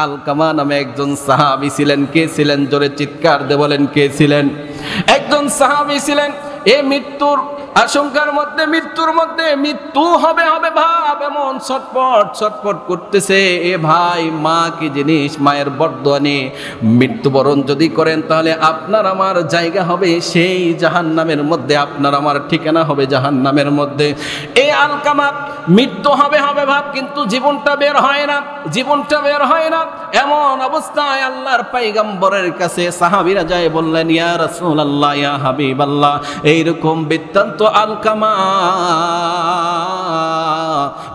আলকামা নামে একজন সাহাবী ছিলেন। কে ছিলেন? জোরে চিৎকার দিয়ে বলেন, কে ছিলেন? একজন সাহাবী ছিলেন। এই মৃত্যুর আশঙ্কার মধ্যে, মৃত্যুর মধ্যে, মৃত্যু হবে হবে ভাব এমন ছটপট ছটপট করতেছে। এ ভাই, মা কি জিনিস, মায়ের বরদোয়া নিয়ে মৃত্যুবরণ যদি করেন তাহলে আপনার আমার জায়গা হবে সেই জাহান্নামের মধ্যে, আপনার আমার ঠিকানা হবে জাহান্নামের মধ্যে। এই আলকামা মৃত্যু হবে হবে ভাব, কিন্তু জীবনটা বের হয় না, জীবনটা বের হয় না। এমন অবস্থায় আল্লাহর পয়গম্বরের কাছে সাহাবীরা যায় বললেন, ইয়া রাসূলুল্লাহ, ইয়া হাবিবাল্লাহ, এইরকম বৃত্তান্ত আলকামা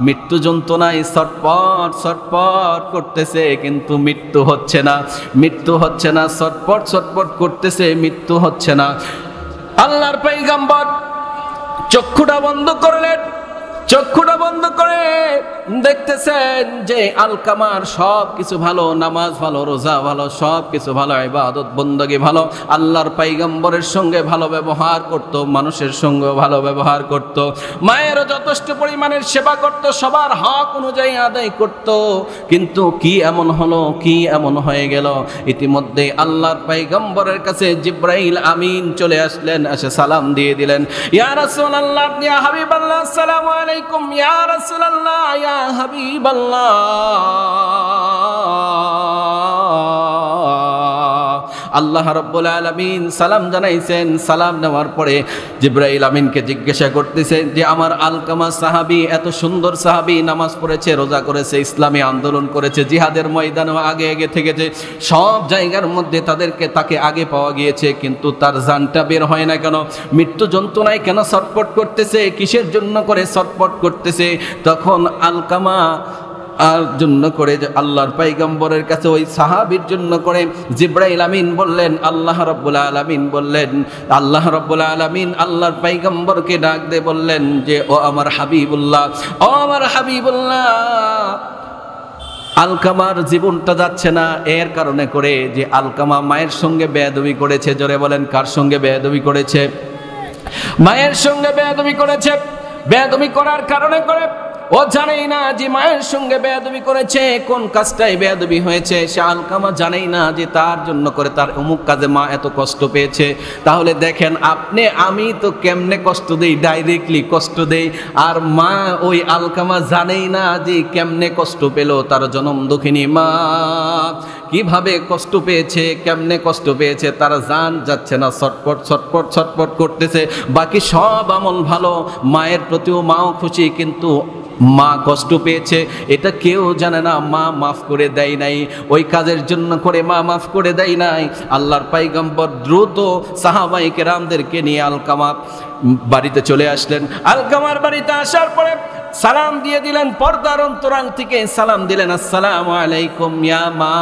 মৃত্যু যন্ত্রণায় ছটপট ছটপট করতেছে, কিন্তু মৃত্যু হচ্ছে না, মৃত্যু হচ্ছে না, ছটপট ছটপট করতেছে, মৃত্যু হচ্ছে না। আল্লাহর পয়গম্বর চক্ষুটা বন্ধ করলেন, চক্ষুটা বন্ধ করে দেখতেছেন যে আলকামার সব কিছু ভালো, নামাজ ভালো, রোজা ভালো, সব কিছু ভালো, ইবাদত বندگی ভালো, আল্লাহর পয়গম্বরের সঙ্গে ভালো ব্যবহার করত, মানুষের সঙ্গে ভালো ব্যবহার করত, মায়েরও যথেষ্ট পরিমাণের সেবা করত, সবার হক অনুযায়ী আদায় করত। কিন্তু কি এমন হলো, কি এমন হয়ে গেল? ইতিমধ্যে আল্লাহর পয়গম্বরের কাছে জিবরাইল আমিন চলে আসলেন, এসে সালাম দিয়ে দিলেন, ইয়া রাসূলুল্লাহ, ইয়া হাবিবাল্লাহ, আসসালামু আলাইকুম, ইয়া রাসূলুল্লাহ, ইয়া হাবিবাল্লাহ। আল্লাহ রাব্বুল আলামিন সালাম জানাইছেন। সালাম নেওয়ার পরে জিবরাইল আমিনকে জিজ্ঞাসা করতেছেন যে আমার আলকামা সাহাবী, এত সুন্দর সাহাবী, নামাজ পড়েছে, রোজা করেছে, ইসলামী আন্দোলন করেছে, জিহাদের ময়দানে আগে আগে থেকেছে, সব জায়গার মধ্যে তাকে আগে পাওয়া গিয়েছে, কিন্তু তার জানটা বের হয় না কেন? মৃত্যু যন্ত্রণায় কেন ছটফট করতেছে? কিসের জন্য করে ছটফট করতেছে? তখন আলকামা আর জন্য করে আল্লাহর পয়গম্বরের কাছে ওই সাহাবীর জন্য করে জিবরাইল আমিন বললেন, আল্লাহ রাব্বুল আলামিন বললেন, আল্লাহ রাব্বুল আলামিন আল্লাহর পয়গম্বরকে ডাক দিয়ে বললেন যে ও আমার হাবিবুল্লাহ, ও আমার হাবিবুল্লাহ, আলকামার জীবনটা যাচ্ছে না এর কারণে করে যে আলকামা মায়ের সঙ্গে বেয়াদবি করেছে। জোরে বলেন, কার সঙ্গে বেয়াদবি করেছে? মায়ের সঙ্গে বেয়াদবি করেছে। বেয়াদবি করার কারণে করে ও জানেই না যে মায়ের সঙ্গে বেয়াদবি করেছে, কোন কাজটাই বেয়াদবি হয়েছে সে আলকামা জানেই না যে তার জন্য করে তার অমুক কাজে মা এত কষ্ট পেয়েছে। তাহলে দেখেন আপনি আমি তো কেমনে কষ্ট দেই, ডাইরেক্টলি কষ্ট দেই, আর মা ওই আলকামা জানেই না যে কেমনে কষ্ট পেল, তার জনম দুঃখিনী মা কিভাবে কষ্ট পেয়েছে, কেমনে কষ্ট পেয়েছে, তার জান যাচ্ছে না, ছটপট ছটপট ছটপট করতেছে। বাকি সব আমল ভালো, মায়ের প্রতিও মাও খুশি, কিন্তু মা কষ্ট পেয়েছে এটা কেউ জানে না। মা মাফ করে দেয় নাই, ওই কাজের জন্য করে মা মাফ করে দেয় নাই। আল্লাহর পয়গম্বর দ্রুত সাহাবায়ে কেরামদেরকে নিয়ে আলকামা বাড়িতে চলে আসলেন। আলকামার বাড়িতে আসার পরে সালাম দিয়ে দিলেন, পর্দার অন্তরাল থেকে সালাম দিলেন, আসসালামু আলাইকুম ইয়া মা।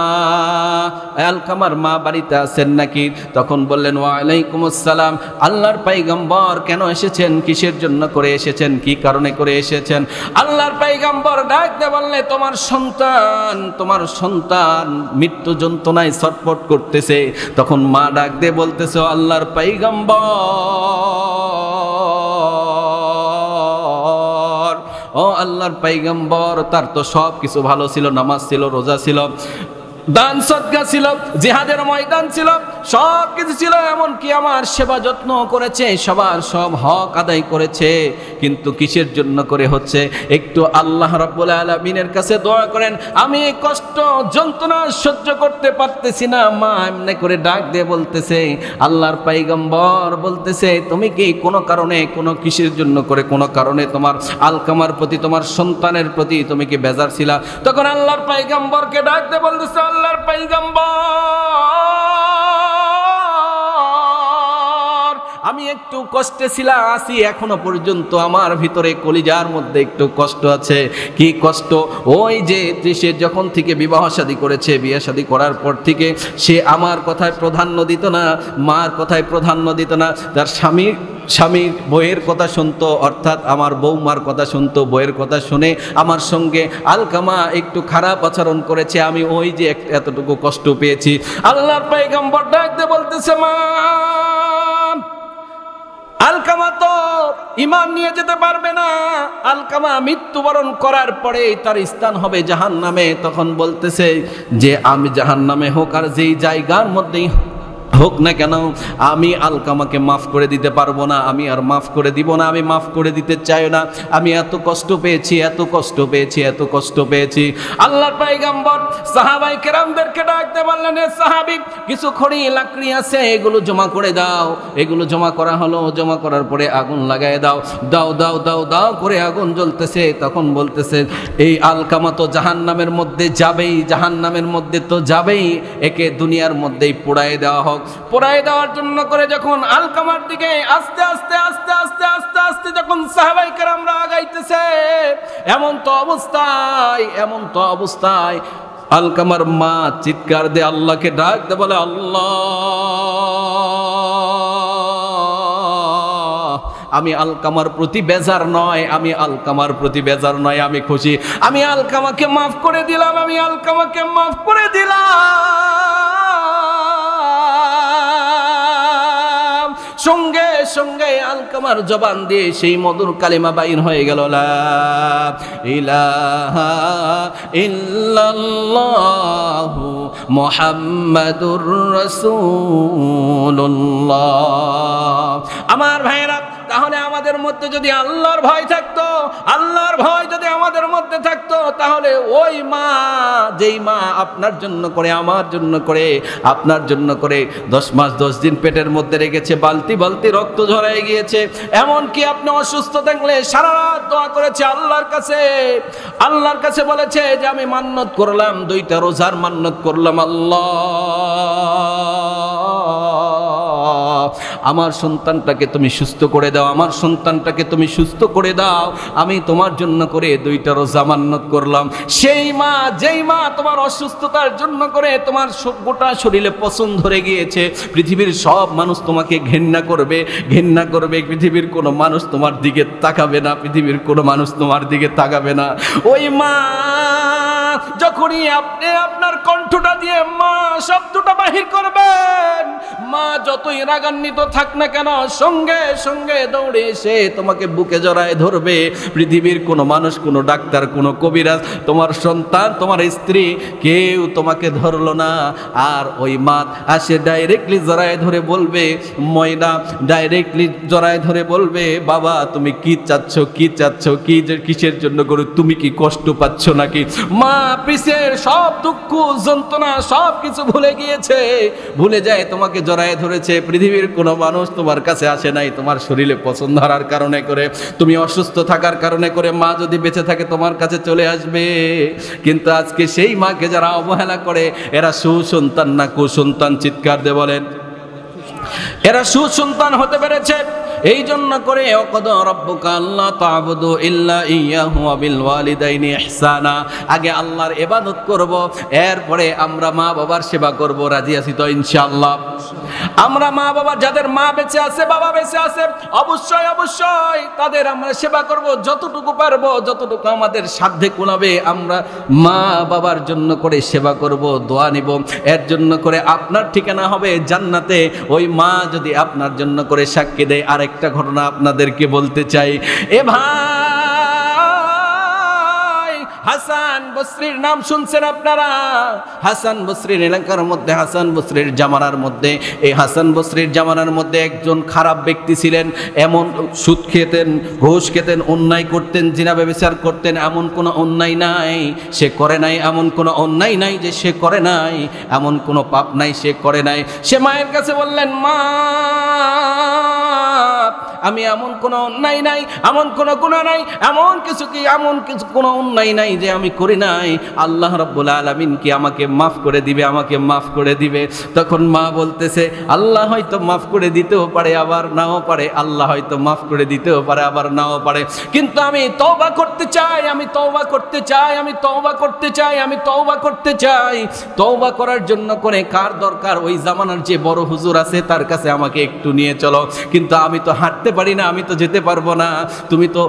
আলকামার মা বাড়িতে আছেন নাকি? তখন বললেন ওয়া আলাইকুম আসসালাম। আল্লাহর পয়গম্বর কেন এসেছেন, কিসের জন্য করে এসেছেন, কি কারণে করে এসেছেন? আল্লাহর পয়গম্বর ডাক দিয়ে বললেন তোমার সন্তান মৃত্যু যন্ত্রণায় ছটফট করতেছে। তখন মা ডাক দিয়ে বলতেছে, আল্লাহর পয়গম্বর, ও আল্লাহর পয়গম্বর, তার তো সব কিছু ভালো ছিল, নামাজ ছিল, রোজা ছিল, দান সদকা ছিল, জিহাদের ময়দান ছিল, সব কিছু ছিল, এমনকি আমার সেবা যত্ন করেছে, সবার সব হক আদায় করেছে, কিন্তু কিসের জন্য করে হচ্ছে? একটু আল্লাহ রাব্বুল আলামিনের কাছে দোয়া করেন, আমি এই কষ্ট যন্ত্রণা সহ্য করতে পারতেছি না। মা এমনি করে ডাক দিয়ে বলতেছে, আল্লাহর পয়গম্বর বলতেছে, তুমি কি কোনো কারণে, কোনো কিসের জন্য করে, কোনো কারণে তোমার আলকামার প্রতি, তোমার সন্তানের প্রতি তুমি কি বেজার ছিলা? তখন আল্লাহর পয়গম্বরকে ডাক দিয়ে বলতেছে, আল্লাহর পয়গম্বর, আমি একটু কষ্টে ছিলাম, আছি এখনো পর্যন্ত, আমার ভিতরে কলিজার মধ্যে একটু কষ্ট আছে। কি কষ্ট? ওই যে সে যখন থেকে বিবাহ শাদী করেছে, বিয়ে শাদী করার পর থেকে সে আমার কথায় প্রাধান্য দিত না, মার কথায় প্রাধান্য দিত না, তার স্বামীর বইয়ের কথা শুনতো, অর্থাৎ আমার বৌমার কথা শুনতো। বইয়ের কথা শুনে আমার সঙ্গে আলকামা একটু খারাপ আচরণ করেছে, আমি ওই যে এতটুকু কষ্ট পেয়েছি। আল্লাহর পয়গম্বর ডাক দিয়ে বলতেছে, মা আলকামা তো ঈমান নিয়ে যেতে পারবে না। আলকামা মৃত্যুবরণ করার পরে তার স্থান হবে জাহান্নামে। তখন বলতেছে যে আমি জাহান্নামে হোক আর যেই জায়গার মধ্যেই হোক না কেন, আমি আলকামাকে মাফ করে দিতে পারবো না, আমি আর মাফ করে দিব না, আমি মাফ করে দিতে চাই না। আমি এত কষ্ট পেয়েছি, এত কষ্ট পেয়েছি, এত কষ্ট পেয়েছি। আল্লাহর পয়গম্বর সাহাবায়ে কেরামদেরকে ডাকতে বললেন, এ সাহাবী, কিছু খড়ি লাকড়ি আছে, এগুলো জমা করে দাও। এগুলো জমা করা হলো, জমা করার পরে আগুন লাগায় দাও। দাও দাও দাও দাও করে আগুন জ্বলতেছে। তখন বলতেছে এই আলকামা তো জাহান্নামের মধ্যে যাবেই, জাহান্নামের মধ্যে তো যাবেই, একে দুনিয়ার মধ্যেই পোড়ায় দেওয়া হোক। পোড়ায় দেওয়ার জন্য করে যখন আলকামার দিকে আস্তে আস্তে আস্তে আস্তে আস্তে আস্তে যখন সাহাবায়ে কেরামরা আগাইতেছে, এমন তো অবস্থায় আলকামার মা চিৎকার দিয়ে আল্লাহকে ডাক দিয়ে বলে, আল্লাহ, আমি আলকামার প্রতি বেজার নয়, আমি আলকামার প্রতি বেজার নয়, আমি খুশি। আমি আলকামাকে মাফ করে দিলাম, আমি আলকামাকে মাফ করে দিলাম। সঙ্গে সঙ্গে আলকামার জবান দিয়ে সেই মধুর কালিমা বাইর হয়ে গেল, লা ইলাহা ইল্লাল্লাহু মুহাম্মাদুর রাসূলুল্লাহ। আমার ভাইরা, তাহলে আমাদের মধ্যে যদি আল্লাহর ভয় থাকতো, আল্লাহর ভয় যদি আমাদের মধ্যে থাকতো, তাহলে ওই মা, যেই মা আপনার জন্য করে, আমার জন্য করে, আপনার জন্য করে 10 মাস 10 দিন পেটের মধ্যে রেখেছে, বালতি বালতি রক্ত ঝরায় গিয়েছে, এমনকি আপনি অসুস্থ থাকলে সারা রাত দোয়া করেছে আল্লাহর কাছে বলেছে যে আমি মান্নত করলাম, 2টা রোজার মান্নত করলাম, আল্লাহ আমার সন্তানটাকে তুমি সুস্থ করে দাও, আমার সন্তানটাকে তুমি সুস্থ করে দাও, আমি তোমার জন্য করে 2টা রোজা মান্নত করলাম। সেই মা, যেই মা তোমার অসুস্থতার জন্য করে তোমার গোটা শরীরে পছন্দ ধরে গিয়েছে, পৃথিবীর সব মানুষ তোমাকে ঘেন্না করবে, পৃথিবীর কোনো মানুষ তোমার দিকে তাকাবে না, পৃথিবীর কোনো মানুষ তোমার দিকে তাকাবে না। ওই মা যখনই আপনি আপনার কণ্ঠটা দিয়ে মা শব্দটা বাহির করবেন, মা যতই রাগান্বিত থাক না কেন, সঙ্গে সঙ্গে দৌড়ে এসে তোমাকে বুকে জড়ায় ধরবে। পৃথিবীর কোনো মানুষ, কোনো ডাক্তার, কোনো কবিরাজ, তোমার সন্তান, তোমার স্ত্রী, কেউ তোমাকে ধরলো না। আর ওই মা আসে ডাইরেক্টলি জড়ায় ধরে বলবে, ময়না ডাইরেক্টলি জড়ায় ধরে বলবে, বাবা তুমি কি চাচ্ছ, কিসের জন্য করো, তুমি কি কষ্ট পাচ্ছ নাকি? মা পিছের সব দুঃখ যন্ত্রণা সব কিছু ভুলে গিয়েছে, ভুলে যায় তোমাকে জড়ায় ধরেছে। পৃথিবীর কোনো মানুষ তোমার কাছে আসে নাই তোমার শরীরে পছন্দ হারার কারণে করে, তুমি অসুস্থ থাকার কারণে করে। মা যদি বেঁচে থাকে তোমার কাছে চলে আসবে। কিন্তু আজকে সেই মাকে যারা অবহেলা করে, এরা সুসন্তান না কুসন্তান? চিৎকার দিয়ে বলেন, এরা সুসন্তান হতে পেরেছে। এই জন্য করে ওয়াকাদা রাব্বুকা আল্লা তা'বুদু ইল্লা ইয়াহু ওয়া বিল ওয়ালিদাইনি ইহসানা, আগে আল্লাহর ইবাদত করব, এরপরে আমরা মা বাবার সেবা করব। রাজি আছি তো ইনশাআল্লাহ? আমরা মা বাবা, যাদের মা বেঁচে আছে, বাবা বেঁচে আছে, অবশ্যই অবশ্যই তাদের আমরা সেবা করব, যতটুকু পারবো, যতটুকু আমাদের সাধ্যে কুলাবে আমরা মা বাবার জন্য করে সেবা করব, দোয়া নিব। এর জন্য করে আপনার ঠিকানা হবে জান্নাতে। ওই মা যদি আপনার জন্য করে সাক্ষী দেয়। আরেকটা ঘটনা আপনাদেরকে বলতে চাই। এ ভাই, হাসান বসরির নাম শুনছেন আপনারা? হাসান বসরির এলাকার মধ্যে, হাসান বসরির জামানার মধ্যে, এই হাসান বসরির জামানার মধ্যে একজন খারাপ ব্যক্তি ছিলেন। এমন সুদ খেতেন, ঘুষ খেতেন, অন্যায় করতেন, জিনা ব্যভিচার করতেন। এমন কোনো অন্যায় নাই সে করে নাই, এমন কোনো অন্যায় নাই যে সে করে নাই, এমন কোনো পাপ নাই সে করে নাই। সে মায়ের কাছে বললেন, মা আমি এমন কোনো অন্যায় নাই, এমন কোনো গুনাহ নাই, এমন কিছু কোনো অন্যায় নাই যে আমি করি নাই। আল্লাহ রাব্বুল আলামিন কি আমাকে মাফ করে দিবে, আমাকে মাফ করে দিবে। তখন মা বলতেছে, আল্লাহ হয়তো মাফ করে দিতেও পারে, আবার নাও পারে। আল্লাহ হয়তো মাফ করে দিতেও পারে, আবার নাও পারে। কিন্তু আমি তওবা করতে চাই, আমি তওবা করতে চাই, আমি তওবা করতে চাই, আমি তওবা করতে চাই। তওবা করার জন্য করে কার দরকার? ওই জামানার যে বড় হুজুর আছে তার কাছে আমাকে একটু নিয়ে চলো। কিন্তু আমি তো হাঁটতে পারি না, আমি তো যেতে পারবো না। তুমি তো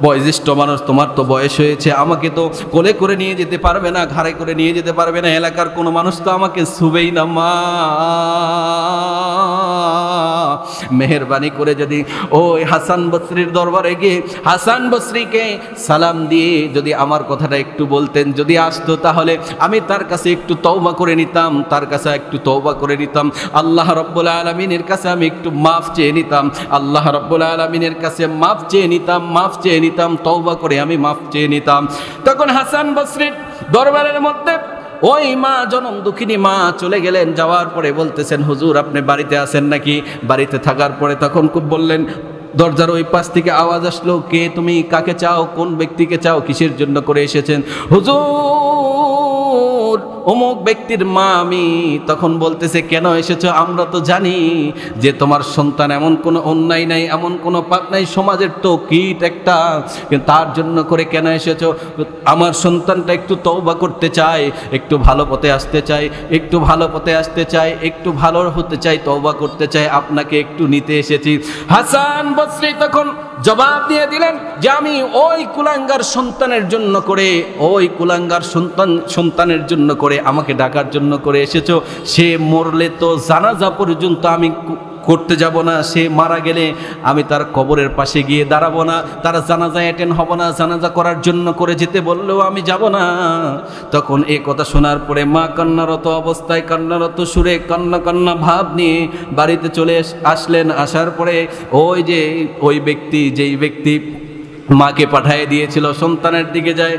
বয়োজ্যেষ্ঠ মানুষ, তোমার তো বয়স হয়েছে, আমাকে তো কোলে করে নিয়ে যেতে পারবে না, ঘাড়ে করে নিয়ে যেতে পারবে না। এলাকার কোনো মানুষ তো আমাকে ছুবেই না। মা মেহেরবানি করে যদি ওই হাসান বসরির দরবারে গিয়ে হাসান বসরিকে সালাম দিয়ে যদি আমার কথাটা একটু বলতেন, যদি আসতো তাহলে আমি তার কাছে একটু তওবা করে নিতাম, তার কাছে একটু তওবা করে নিতাম, আল্লাহ রাব্বুল আলামিনের কাছে আমি একটু মাফ চেয়ে নিতাম, আল্লাহ রাব্বুল আলামিনের কাছে মাফ চেয়ে নিতাম, তওবা করে আমি মাফ চেয়ে নিতাম। তখন হাসান বসরির দরবারের মধ্যে ওই মা, জনম দুঃখিনী মা চলে গেলেন। যাওয়ার পরে বলতেছেন, হুজুর আপনি বাড়িতে আছেন নাকি? বাড়িতে থাকার পরে তখন খুব বললেন, দরজার ওই পাশ থেকে আওয়াজ আসলো, কে তুমি, কাকে চাও, কোন ব্যক্তিকে চাও, কিসের জন্য করে এসেছেন? হুজুর অমুক ব্যক্তির মা আমি। তখন বলতেছে, কেন এসেছো? আমরা তো জানি যে তোমার সন্তান এমন কোনো অন্যায় নাই, এমন কোনো পাপ নাই, সমাজের তো কীট একটা, কিন্তু তার জন্য করে কেন এসেছো? আমার সন্তানটা একটু তওবা করতে চায়, একটু ভালো পথে আসতে চায়, একটু ভালো হতে চায়, তওবা করতে চায়, আপনাকে একটু নিতে এসেছি। হাসান বসরি তখন জবাব দিয়ে দিলেন যে আমি ওই কুলাঙ্গার সন্তানের জন্য করে, ওই কুলাঙ্গার সন্তানের জন্য করে আমাকে ডাকার জন্য করে এসেছো। সে মরলে তো জানাজা পর্যন্ত আমি করতে যাব না, সে মারা গেলে আমি তার কবরের পাশে গিয়ে দাঁড়াবো না, তার জানাজা অ্যাটেন্ড হব না, জানাজা করার জন্য করে যেতে বললেও আমি যাব না। তখন এই কথা শোনার পরে মা কান্নারত অবস্থায়, কান্নারত সুরে, কান্না ভাব নিয়ে বাড়িতে চলে আসলেন। আসার পরে যেই ব্যক্তি মাকে পাঠিয়ে দিয়েছিল সন্তানের দিকে যায়,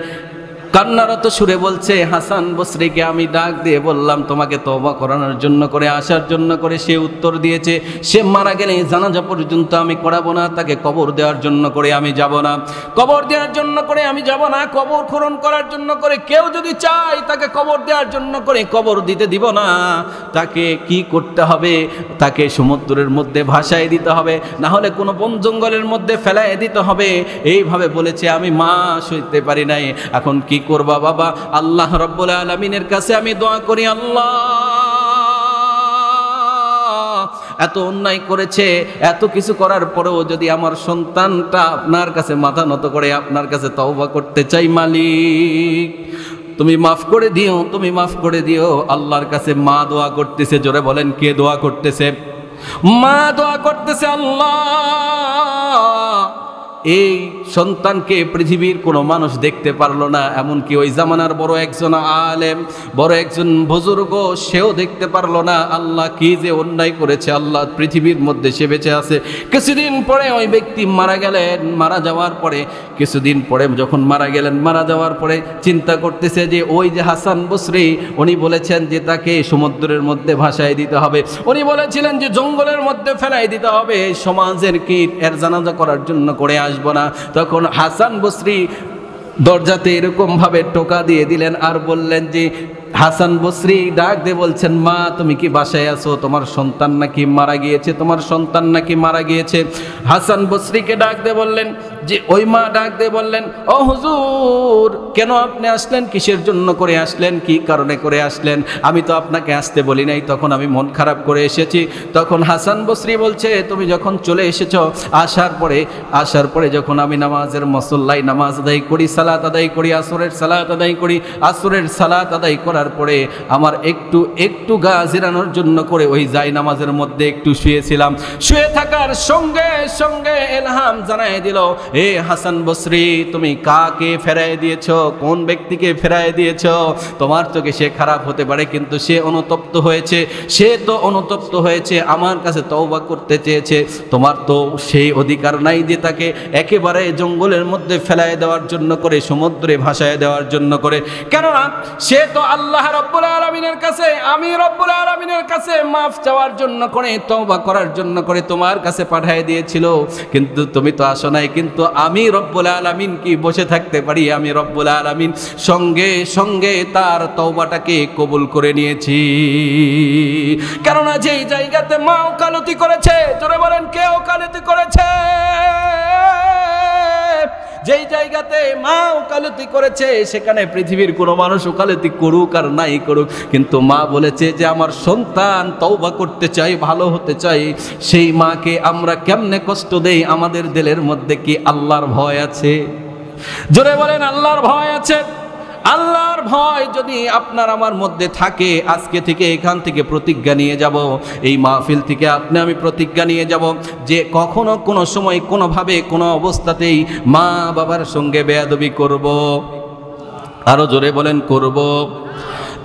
কান্নারত সুরে বলছে, হাসান বসরিকে আমি ডাক দিয়ে বললাম তোমাকে তওবা করানোর জন্য করে, আসার জন্য করে। সে উত্তর দিয়েছে, সে মারা গেলে জানাজা পর্যন্ত আমি করাবো না, তাকে কবর দেওয়ার জন্য করে আমি যাব না, কবর দেওয়ার জন্য করে আমি যাব না, কবর খনন করার জন্য করে কেউ যদি চায় তাকে কবর দেওয়ার জন্য করে কবর দিতে দিব না। তাকে কি করতে হবে? তাকে সমুদ্রের মধ্যে ভাসায় দিতে হবে, না হলে কোনো বন জঙ্গলের মধ্যে ফেলায় দিতে হবে। এইভাবে বলেছে। আমি মা সইতে পারি নাই। এখন কি করবা বাবা? আল্লাহ রাব্বুল আলামিনের কাছে আমি দোয়া করি, আল্লাহ এত অন্যায় করেছে, এত কিছু করার পরেও যদি আমার সন্তানটা আপনার কাছে মাথা নত করে আপনার কাছে তওবা করতে চাই, মালিক তুমি মাফ করে দিও, তুমি মাফ করে দিও। আল্লাহর কাছে মা দোয়া করতেছে। জোরে বলেন, কে দোয়া করতেছে? মা দোয়া করতেছে, আল্লাহ এই সন্তানকে পৃথিবীর কোনো মানুষ দেখতে পারলো না, এমনকি ওই জামানার বড় একজন আলেম, বড় একজন বুজুর্গ, সেও দেখতে পারলো না। আল্লাহ কি যে অন্যায় করেছে, আল্লাহ পৃথিবীর মধ্যে সে বেঁচে আছে। কিছুদিন পরে ওই ব্যক্তি মারা গেলেন। মারা যাওয়ার পরে কিছুদিন পরে যখন মারা গেলেন, মারা যাওয়ার পরে চিন্তা করতেছে যে ওই যে হাসান বসরি, উনি বলেছেন যে তাকে সমুদ্রের মধ্যে ভাসায় দিতে হবে, উনি বলেছিলেন যে জঙ্গলের মধ্যে ফেলাই দিতে হবে, সমাজের কীট, এর জানাজা করার জন্য করে আসবো না। তখন হাসান বসরি দরজাতে এরকম ভাবে টোকা দিয়ে দিলেন আর বললেন যে, হাসান বসরি ডাক দিয়ে বলছেন, মা তুমি কি বাসায় আছো? তোমার সন্তান নাকি মারা গিয়েছে, তোমার সন্তান নাকি মারা গিয়েছে। হাসান বসরিকে ডাক দিয়ে বললেন যে, ওই মা ডাক দিয়ে বললেন, ও হুজুর কেন আপনি আসলেন? কিসের জন্য করে আসলেন? কি কারণে করে আসলেন? আমি তো আপনাকে আসতে বলি নাই, তখন আমি মন খারাপ করে এসেছি। তখন হাসান বসরি বলছে, তুমি যখন চলে এসেছো, আসার পরে যখন আমি নামাজের মুসল্লায় নামাজ আদায় করি, সালাত আদায় করি, আসরের সালাত আদায় করি, আসরের সালাত আদায় করার পরে আমার একটু গা জিরানোর জন্য করে ওই যাই নামাজের মধ্যে একটু শুয়েছিলাম। শুয়ে থাকার সঙ্গে সঙ্গে ইলহাম জানায় দিল, এ হাসান বসরি তুমি কাকে ফেরায় দিয়েছো? কোন ব্যক্তিকে ফেরায় দিয়েছো? তোমার চোখে সে খারাপ হতে পারে, কিন্তু সে অনুতপ্ত হয়েছে, সে তো অনুতপ্ত হয়েছে, আমার কাছে তওবা করতে চেয়েছে। তোমার তো সেই অধিকার নাই যে তাকে একেবারে জঙ্গলের মধ্যে ফেলায় দেওয়ার জন্য করে, সমুদ্রে ভাসায় দেওয়ার জন্য করে, কেননা সে তো আল্লাহ রব্বুল আলামিনের কাছে, আমি রব্বুল আলামিনের কাছে মাফ চাওয়ার জন্য করে, তওবা করার জন্য করে তোমার কাছে পাঠিয়ে দিয়েছিল, কিন্তু তুমি তো আসো নাই। কিন্তু আমি রব্বুল আলামিন কি বসে থাকতে পারি? আমি রব্বুল আলামিন সঙ্গে সঙ্গে তার তওবাটাকে কবুল করে নিয়েছি। কেননা যেই জায়গাতে মা ওকালতি করেছে, জোরে বলেন কে ওকালতি করেছে? যেই জায়গাতে মা ওকালতি করেছে সেখানে পৃথিবীর কোনো মানুষ ওকালতি করুক আর নাই করুক, কিন্তু মা বলেছে যে আমার সন্তান তওবা করতে চাই, ভালো হতে চাই। সেই মাকে আমরা কেমনে কষ্ট দেই? আমাদের দিলের মধ্যে কি আল্লাহর ভয় আছে? জোরে বলেন, আল্লাহর ভয় আছে? আল্লাহর ভয় যদি আপনার আমার মধ্যে থাকে, আজকে থেকে এখান থেকে প্রতিজ্ঞা নিয়ে যাব, এই মাহফিল থেকে আপনি আমি প্রতিজ্ঞা নিয়ে যাব যে কখনো কোনো সময় কোনোভাবে কোনো অবস্থাতেই মা বাবার সঙ্গে বেয়াদবি করব। আরো জোরে বলেন করব।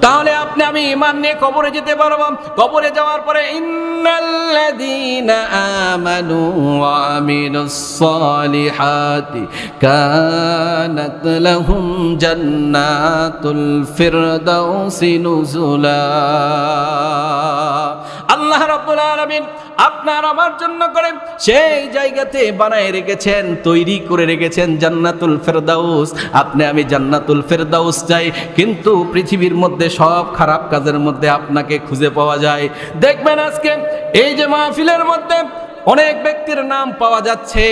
তাহলে আপনি আমি ঈমান নিয়ে কবরে যেতে পারবো। কবরে যাওয়ার পরে ইন্নাল্লাযীনা আমানু ওয়া আমিলুস সালিহাতি কানাত লাহুম জান্নাতুল ফিরদাউসি নুজুলা। আল্লাহ রাব্বুল আলামিন আপনার আমার জন্য করে সেই জায়গাতে বানায় রেখেছেন, তৈরি করে রেখেছেন জান্নাতুল ফেরদাউস। আপনি আমি জান্নাতুল ফেরদাউস চাই, কিন্তু পৃথিবীর মধ্যে সব খারাপ কাজের মধ্যে আপনাকে খুঁজে পাওয়া যায়। দেখবেন আজকে এই যে মাহফিলের মধ্যে অনেক ব্যক্তির নাম পাওয়া যাচ্ছে,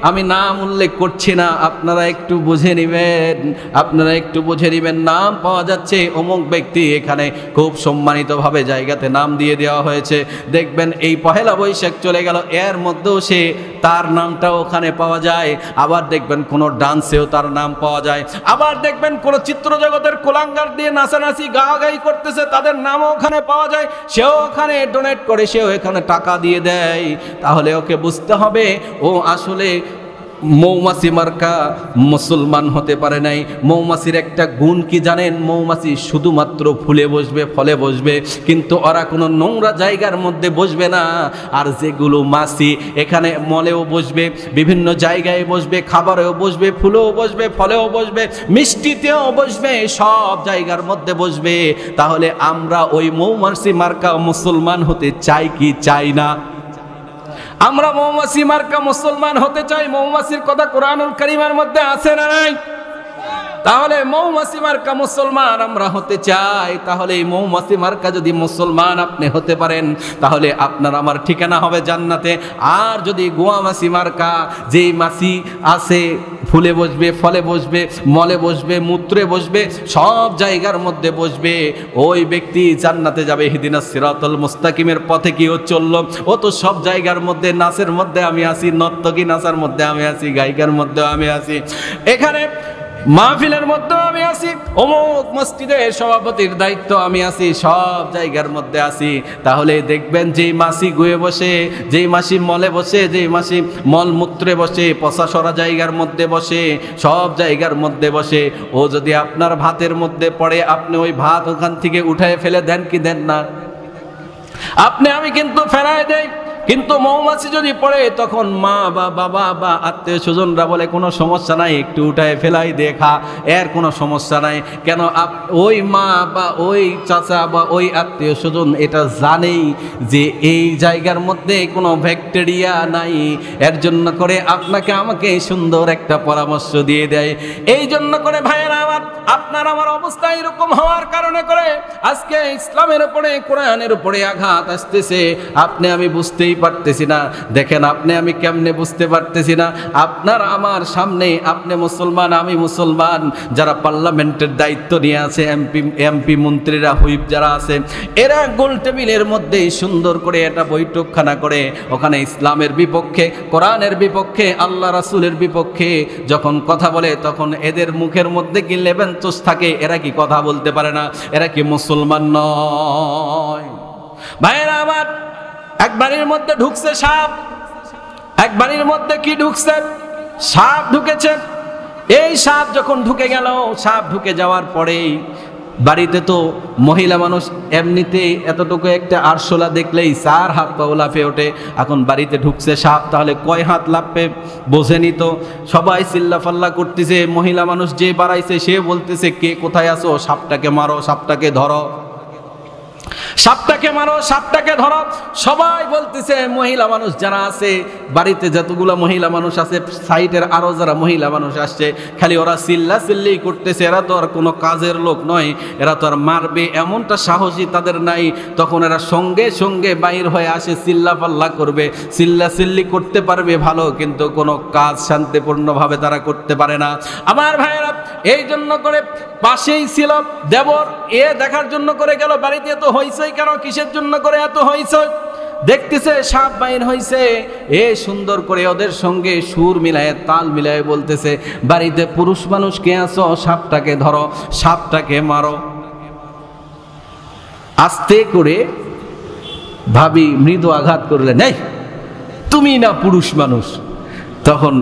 আমি নাম উল্লেখ করছি না, আপনারা একটু বুঝে নেবেন, আপনারা একটু বুঝে নেবেন। নাম পাওয়া যাচ্ছে অমুক ব্যক্তি, এখানে খুব সম্মানিতভাবে জায়গাতে নাম দিয়ে দেওয়া হয়েছে। দেখবেন এই পহেলা বৈশাখ চলে গেল, এর মধ্যেও সে তার নামটাও ওখানে পাওয়া যায়। আবার দেখবেন কোনো ডান্সেও তার নাম পাওয়া যায়। আবার দেখবেন কোনো চিত্র জগতের কোলাঙ্গার দিয়ে নাচানাচি গাওয়াগাই করতেছে, তাদের নামও ওখানে পাওয়া যায়। সেও ওখানে ডোনেট করে, সেও এখানে টাকা দিয়ে দেয়। তাহলে ওকে বুঝতে হবে ও আসলে মৌমাছি মার্কা মুসলমান হতে পারে নাই। মৌমাছির একটা গুণ কি জানেন? মৌমাছি শুধুমাত্র ফুলে বসবে, ফলে বসবে, কিন্তু ওরা কোনো নোংরা জায়গার মধ্যে বসবে না। আর যেগুলো মাছি এখানে মলেও বসবে, বিভিন্ন জায়গায় বসবে, খাবারেও বসবে, ফুলেও বসবে, ফলেও বসবে, মিষ্টিতেও বসবে, সব জায়গার মধ্যে বসবে। তাহলে আমরা ওই মৌমাছি মার্কা মুসলমান হতে চাই কি চাই না? আমরা মৌমাছি মার্কা মুসলমান হতে চাই। মৌমাছির কথা কোরআনুল কারীমের মধ্যে আছে না নাই? তাহলে মৌমাছি মার্কা মুসলমান আমরা হতে চাই। তাহলে এই মৌমাছি মার্কা যদি মুসলমান আপনি হতে পারেন, তাহলে আপনার আমার ঠিকানা হবে জান্নাতে। আর যদি গোয়ামাছি মার্কা, যেই মাছি আছে ফুলে বসবে, ফলে বসবে, মলে বসবে, মূত্রে বসবে, সব জায়গার মধ্যে বসবে, ওই ব্যক্তি জান্নাতে যাবে। ইহদিনাস সিরাতাল মুস্তাকিমের পথে কি ও চললো? ও তো সব জায়গার মধ্যে, নাচের মধ্যে আমি আছি, নর্তকী নাচার মধ্যে আমি আছি, গায়িকার মধ্যেও আমি আছি, এখানে মাহফিলের মধ্যে আমি আছি, অমুক মসজিদের সভাপতির দায়িত্ব আমি আছি, সব জায়গার মধ্যে আছি। তাহলে দেখবেন যেই মাছি গুয়ে বসে, যেই মাছি মলে বসে, যেই মাছি মলমূত্রে বসে, পচা সরা জায়গার মধ্যে বসে, সব জায়গার মধ্যে বসে, ও যদি আপনার ভাতের মধ্যে পড়ে, আপনি ওই ভাত ওখান থেকে উঠায় ফেলে দেন কি দেন না? আপনি আমি কিন্তু ফেরায় দেই। কিন্তু মৌমাছি যদি পড়ে, তখন মা বা বাবা বা আত্মীয় স্বজনরা বলে কোনো সমস্যা নাই, একটু উঠায় ফেলাই দেখা, এর কোনো সমস্যা নাই। কেন? ওই মা বা ওই চাচা বা ওই আত্মীয় স্বজন এটা জানেই যে এই জায়গার মধ্যে কোনো ব্যাকটেরিয়া নাই। এর জন্য করে আপনাকে আমাকে সুন্দর একটা পরামর্শ দিয়ে দেয়। এই জন্য করে ভাইয়েরা আমার, আপনার আমার অবস্থা এরকম হওয়ার কারণে করে আজকে ইসলামের উপরে, কোরআনের উপরে আঘাত আসতেছে। আপনি আমি বুঝতেই পারতেছি না। দেখেন আপনি আমি কেমনে বুঝতে পারতেছি না? আপনার আমার সামনে, আপনি মুসলমান, আমি মুসলমান, যারা পার্লামেন্টের দায়িত্ব নিয়ে আছে, এমপি মন্ত্রীরা, হুইপ যারা আছে, এরা গোল টেবিলের মধ্যেই সুন্দর করে একটা বৈঠকখানা করে ওখানে ইসলামের বিপক্ষে, কোরআনের বিপক্ষে, আল্লাহ রাসূলের বিপক্ষে যখন কথা বলে, তখন এদের মুখের মধ্যে কি লেবেন চোষ থাকে? এরা কি কথা বলতে পারে না? এরা কি মুসলমান নয়? ভাইয়েরা আমার, এক বাড়ির মধ্যে ঢুকছে সাপ। এক বাড়ির মধ্যে কি ঢুকছে? সাপ ঢুকেছে। এই সাপ যখন ঢুকে গেল, সাপ ঢুকে যাওয়ার পরেই বাড়িতে তো মহিলা মানুষ এমনিতে এতটুকু একটা আরশোলা দেখলেই 4 হাত পা লাফে ওঠে। এখন বাড়িতে ঢুকছে সাপ, তাহলে কয় হাত লাফবে বোঝেনি তো। সবাই চিল্লাফাল্লা করতেছে। মহিলা মানুষ যে বাড়াইছে সে বলতেছে, কে কোথায় আছো? সাপটাকে মারো, সাপটাকে ধরো, সাপটাকে মারো, সাপটাকে ধরো। সবাই বলতেছে। মহিলা মানুষ যারা আছে বাড়িতে, যতগুলো মহিলা মানুষ আছে, সাইডের আরো যারা মহিলা মানুষ আসছে, খালি ওরা চিল্লা চিল্লি করতেছে। এরা তো আর কোনো কাজের লোক নয়, এরা তো আর মারবে এমনটা সাহসী তাদের নাই। তখন এরা সঙ্গে সঙ্গে বাইর হয়ে আসে, চিল্লা পাল্লা করবে, চিল্লা চিল্লি করতে পারবে ভালো, কিন্তু কোনো কাজ শান্তিপূর্ণভাবে তারা করতে পারে না। আমার ভাইয়েরা, এই জন্য করে পাশেই ছিল দেবর, এ দেখার জন্য করে গেল বাড়িতে। এত হইচই কেন? কিসের জন্য করে এত হইচই? দেখতেছে সাপ বাইর হইছে, এ সুন্দর করে ওদের সঙ্গে সুর মিলায় তাল মিলায় বলতেছে, বাড়িতে পুরুষ মানুষ কে আছো, সাপটাকে ধরো, সাপটাকে মারো। আস্তে করে ভাবি মৃদু আঘাত করলে, নেই তুমি না পুরুষ মানুষ। তখন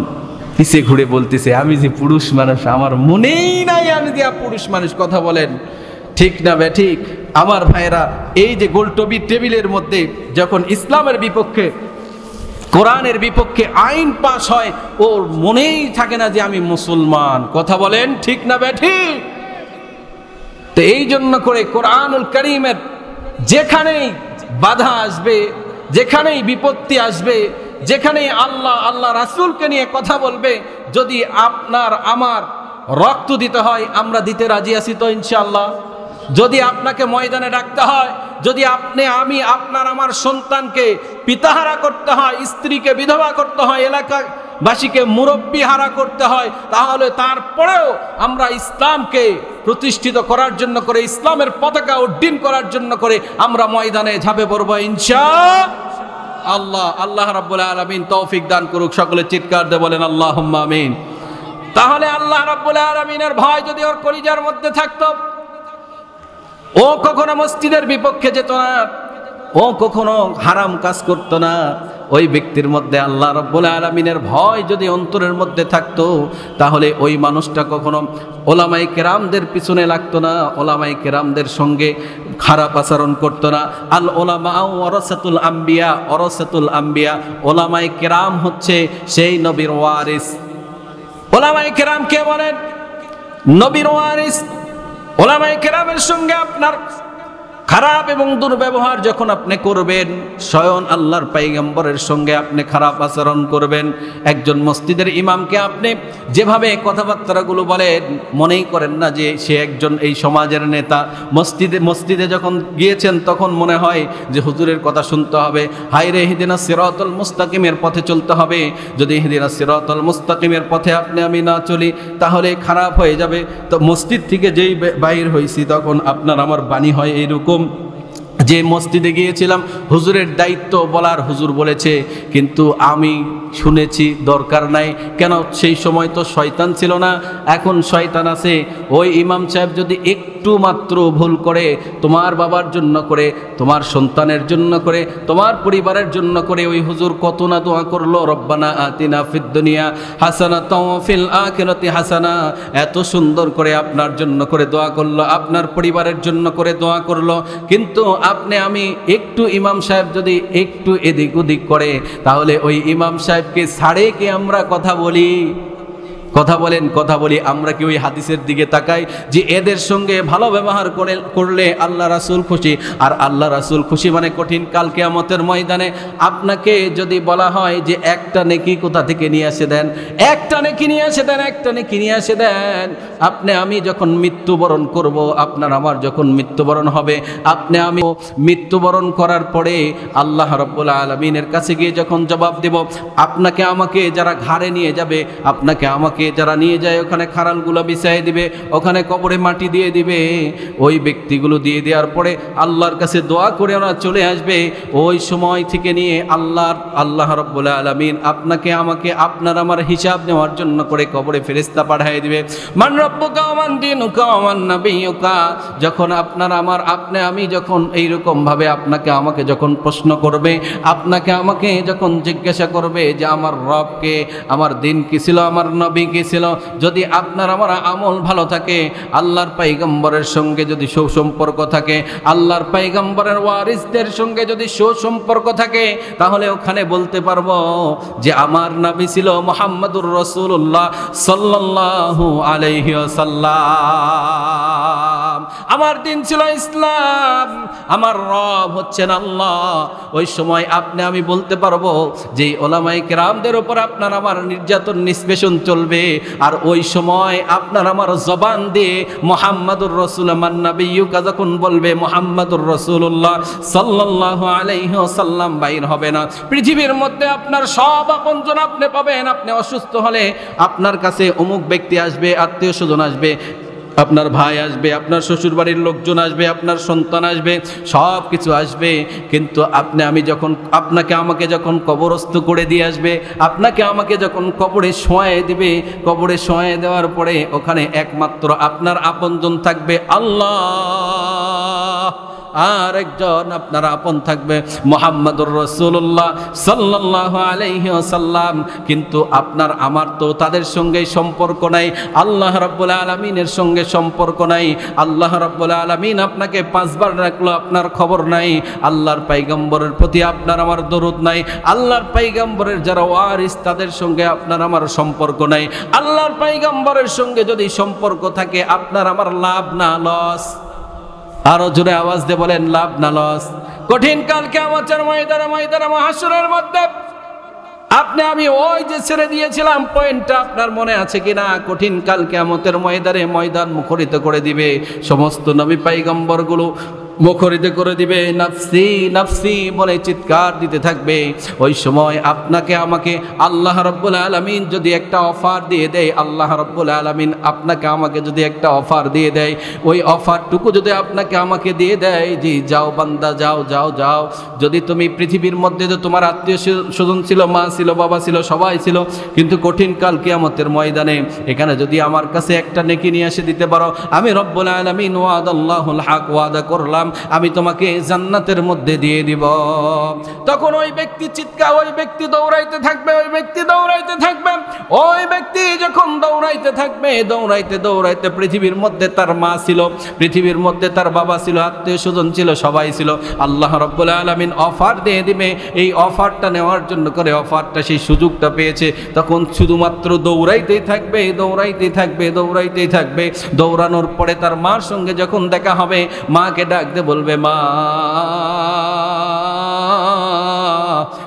পিছে ঘুরে বলতেছে, আমি যে পুরুষ মানুষ, আমার মনেই নাই আমি যে পুরুষ মানুষ। কথা বলেন ঠিক না বে ঠিক? আমার ভাইয়েরা, এই যে গোলটবি টেবিলের মধ্যে যখন ইসলামের বিপক্ষে, কোরআনের বিপক্ষে আইন পাশ হয়, ওর মনেই থাকে না যে আমি মুসলমান। কথা বলেন ঠিক না বে ঠিক? তো এই জন্য করে কোরআনুল কারীমের যেখানেই বাধা আসবে, যেখানেই বিপত্তি আসবে, যেখানেই আল্লাহ রাসূলকে নিয়ে কথা বলবে, যদি আপনার আমার রক্ত দিতে হয়, আমরা দিতে রাজি আছি তো ইনশাআল্লাহ। যদি আপনাকে ময়দানে ডাকতে হয়, যদি আমি আপনার আমার সন্তানকে পিতাহারা করতে হয়, স্ত্রীকে বিধবা করতে হয়, এলাকাবাসীকে মুরব্বী হারা করতে হয়, তাহলে তারপরেও আমরা ইসলামকে প্রতিষ্ঠিত করার জন্য করে, ইসলামের পতাকা উড্ডীন করার জন্য করে আমরা ময়দানে ঝাঁপে পড়বো ইনশাআল্লাহ। আল্লাহ রাব্বুল আলামিন তৌফিক দান করুক। সকলে চিৎকার দিয়ে বলেন আল্লাহুম্মা আমিন। তাহলে আল্লাহ রাব্বুল আলামিনের ভয় যদি ওর কলিজার মধ্যে থাকতো, ও কখনো মসজিদের বিপক্ষে যেত না, ও কখনো হারাম কাজ করত না। ওই ব্যক্তির মধ্যে আল্লাহ রাব্বুল আলামিনের ভয় যদি অন্তরের মধ্যে থাকতো, তাহলে ওই মানুষটা কখনো ওলামায়ে কেরামদের পিছনে লাগতো না, ওলামায়ে কেরামদের সঙ্গে খারাপ আচরণ করতো না। আল ওলামাউ ওয়ারাসাতুল আম্বিয়া, ওয়ারাসাতুল আম্বিয়া, ওলামায়ে কেরাম হচ্ছে সেই নবীর ওয়ারিস। ওলামায়ে কেরাম কে বলেন? নবীর ওয়ারিস। ওলামায়ে কেরামের সঙ্গে আপনার খারাপ এবং দুর্ব্যবহার যখন আপনি করবেন, স্বয়ং আল্লাহর পয়গম্বরের সঙ্গে আপনি খারাপ আচরণ করবেন। একজন মসজিদের ইমামকে আপনি যেভাবে কথাবার্তাগুলো বলেন, মনেই করেন না যে সে একজন এই সমাজের নেতা। মসজিদে যখন গিয়েছেন তখন মনে হয় যে হুজুরের কথা শুনতে হবে, হায়রে ইহদিনাস সিরাতাল মুস্তাকিমের পথে চলতে হবে। যদি ইহদিনাস সিরাতাল মুস্তাকিমের পথে আমি না চলি, তাহলে খারাপ হয়ে যাবে। তো মসজিদ থেকে যেই বাইর হয়েছি, তখন আপনার আমার বাণী হয় এইরকম যে মসজিদে গিয়েছিলাম, হুজুরের দায়িত্ব বলার, হুজুর বলেছে, কিন্তু আমি শুনেছি দরকার নাই। কেন? সেই সময় তো শয়তান ছিল না, এখন শয়তান আছে। ওই ইমাম সাহেব যদি একটু মাত্র ভুল করে, তোমার বাবার জন্য করে, তোমার সন্তানের জন্য করে, তোমার পরিবারের জন্য করে, ওই হুজুর কত না দোয়া করলো, রব্বানা আতিনা ফিদ দুনিয়া হাসানাতাও ওয়া ফিল আখিরাতি হাসানা, এত সুন্দর করে আপনার জন্য করে দোয়া করলো, আপনার পরিবারের জন্য করে দোয়া করলো। কিন্তু আমি একটু ইমাম সাহেব যদি একটু এদিক ওদিক করে, তাহলে ওই ইমাম সাহেবকে ছাড়ে কি আমরা কথা বলি? কথা বলেন, কথা বলি। আমরা কি ওই হাদিসের দিকে তাকাই যে এদের সঙ্গে ভালো ব্যবহার করলে আল্লাহ রাসূল খুশি? আর আল্লাহ রাসূল খুশি মানে কঠিন কাল কিয়ামতের ময়দানে আপনাকে যদি বলা হয় যে একটা নেকি কোথা থেকে নিয়ে এসে দেন, একটা নেকি নিয়ে এসে দেন, একটা নেকি নিয়ে এসে দেন। আমি যখন মৃত্যুবরণ করব, আপনার আমার যখন মৃত্যুবরণ হবে, আমি মৃত্যুবরণ করার পরে আল্লাহ রাব্বুল আলামিনের কাছে গিয়ে যখন জবাব দেব, আপনাকে আমাকে যারা ঘাড়ে নিয়ে যাবে, আপনাকে আমাকে যারা নিয়ে যায়, ওখানে খাড়ালগুলো বিছাই দিবে, ওখানে কবরে মাটি দিয়ে দিবে। ওই ব্যক্তিগুলো দিয়ে দেওয়ার পরে আল্লাহর কাছে দোয়া করে ওরা চলে আসবে। ওই সময় থেকে নিয়ে আল্লাহ রাব্বুল আলামিন আপনাকে আমাকে আপনার আমার হিসাব নেওয়ার জন্য করে কবরে ফেরেশতা পাঠিয়ে দিবে। মান রাব্বুকা ওয়া মান দীনুকা ওয়া মান নাবিয়ুকা। যখন আপনার আমার আমি যখন এইরকম ভাবে আপনাকে আমাকে যখন প্রশ্ন করবে, আপনাকে আমাকে যখন জিজ্ঞাসা করবে যে আমার রবকে, আমার দিন কি ছিল, আমার নবী কি ছিল, যদি আপনার আমার আমল ভালো থাকে, আল্লাহর পয়গম্বরের সঙ্গে যদি সুসম্পর্ক থাকে, আল্লাহর পয়গম্বরের ওয়ারিসদের সঙ্গে যদি সুসম্পর্ক থাকে, তাহলে ওখানে বলতে পারবো যে আমার নবী ছিল মুহাম্মদুর রাসূলুল্লাহ সাল্লাল্লাহু আলাইহি ওয়াসাল্লাম, আমার দিন ছিল ইসলাম, আমার রব হচ্ছেন আল্লাহ। ওই সময় আমি বলতে পারবো যে ওলামায়ে কেরামদের উপর আপনার আমার নির্যাতন নিষ্পেষণ চলবে। আর ওই সময় আপনার আমার জবান দিয়ে মুহাম্মাদুর রাসূল মান নাবিয়্যুকা যখন বলবে, মুহাম্মাদুর রাসূলুল্লাহ সাল্লাল্লাহু আলাইহি ওয়াসাল্লাম বাইর হবে না। পৃথিবীর মধ্যে আপনার সব আপনজন আপনি পাবেন। আপনি অসুস্থ হলে আপনার কাছে অমুক ব্যক্তি আসবে, আত্মীয় স্বজন আসবে, আপনার ভাই আসবে, আপনার শ্বশুর বাড়ির লোকজন আসবে, আপনার সন্তান আসবে, সব কিছু আসবে। কিন্তু আমি যখন আমাকে যখন কবরস্থ করে দিয়ে আসবে, আপনাকে আমাকে যখন কবরে শোয়ায় দিবে, কবরে শোয়ায় দেওয়ার পরে ওখানে একমাত্র আপনার আপনজন থাকবে আল্লাহ, আর একজন আপনার আপন থাকবে মুহাম্মদুর রাসূলুল্লাহ সাল্লাল্লাহু আলাইহি ওয়াসাল্লাম। কিন্তু আপনার আমার তো তাদের সঙ্গে সম্পর্ক নাই, আল্লাহ রাব্বুল আলামিনের সঙ্গে সম্পর্ক নাই। আল্লাহ রাব্বুল আলামিন আপনাকে 5 বার রাখলো, আপনার খবর নাই। আল্লাহর পয়গম্বরের প্রতি আপনার আমার দরুদ নাই। আল্লাহর পয়গম্বরের যারা ওয়ারিস তাদের সঙ্গে আপনার আমার সম্পর্ক নাই। আল্লাহর পয়গম্বরের সঙ্গে যদি সম্পর্ক থাকে আপনার আমার লাভ না লস? আরো জোরে আওয়াজ দিয়ে বলেন, লাভ না লস? কঠিন কাল কিয়ামতের ময়দানে মাহশরের মধ্যে আপনি আমি ওই যে ছেড়ে দিয়েছিলাম পয়েন্টটা আপনার মনে আছে কিনা? কঠিন কাল কিয়ামতের ময়দান মুখরিত করে দিবে, সমস্ত নবী পয়গম্বরগুলো মুখরিত করে দিবে, নাফসি নাফসি বলে চিৎকার দিতে থাকবে। ওই সময় আপনাকে আমাকে আল্লাহ রাব্বুল আলামিন যদি একটা অফার দিয়ে দেয়, আল্লাহ রাব্বুল আলামিন আপনাকে আমাকে যদি একটা অফার দিয়ে দেয়, ওই অফারটুকু যদি আপনাকে আমাকে দিয়ে দেয় যে যাও বান্দা যাও যাও যাও, যদি তুমি পৃথিবীর মধ্যে তো তোমার আত্মীয় স্বজন ছিল, মা ছিল, বাবা ছিল, সবাই ছিল, কিন্তু কঠিন কাল কিয়ামতের ময়দানে এখানে যদি আমার কাছে একটা নেকি নিয়ে এসে দিতে পারো, আমি রব্বুল আলামিন ওয়াদাল্লাহুল হক, ওয়াদা করলাম আমি তোমাকে জান্নাতের মধ্যে দিয়ে দিব। তখন ওই ব্যক্তি ওই ব্যক্তি দৌড়াইতে থাকবে, ওই ব্যক্তি দৌড়াইতে থাকবে, ওই ব্যক্তি যখন দৌড়াইতে থাকবে, দৌড়াইতে দৌড়াইতে পৃথিবীর মধ্যে তার মা ছিল, পৃথিবীর মধ্যে তার বাবা ছিল, আত্মীয় স্বজন ছিল, সবাই ছিল। আল্লাহ রাব্বুল আলামিন অফার দিয়ে দিবে, এই অফারটা নেওয়ার জন্য করে অফারটা সেই সুযোগটা পেয়েছে, তখন শুধুমাত্র দৌড়াইতেই থাকবে, দৌড়াইতেই থাকবে, দৌড়াইতেই থাকবে। দৌড়ানোর পরে তার মার সঙ্গে যখন দেখা হবে, মাকে ডাক দিয়ে বলবে, মা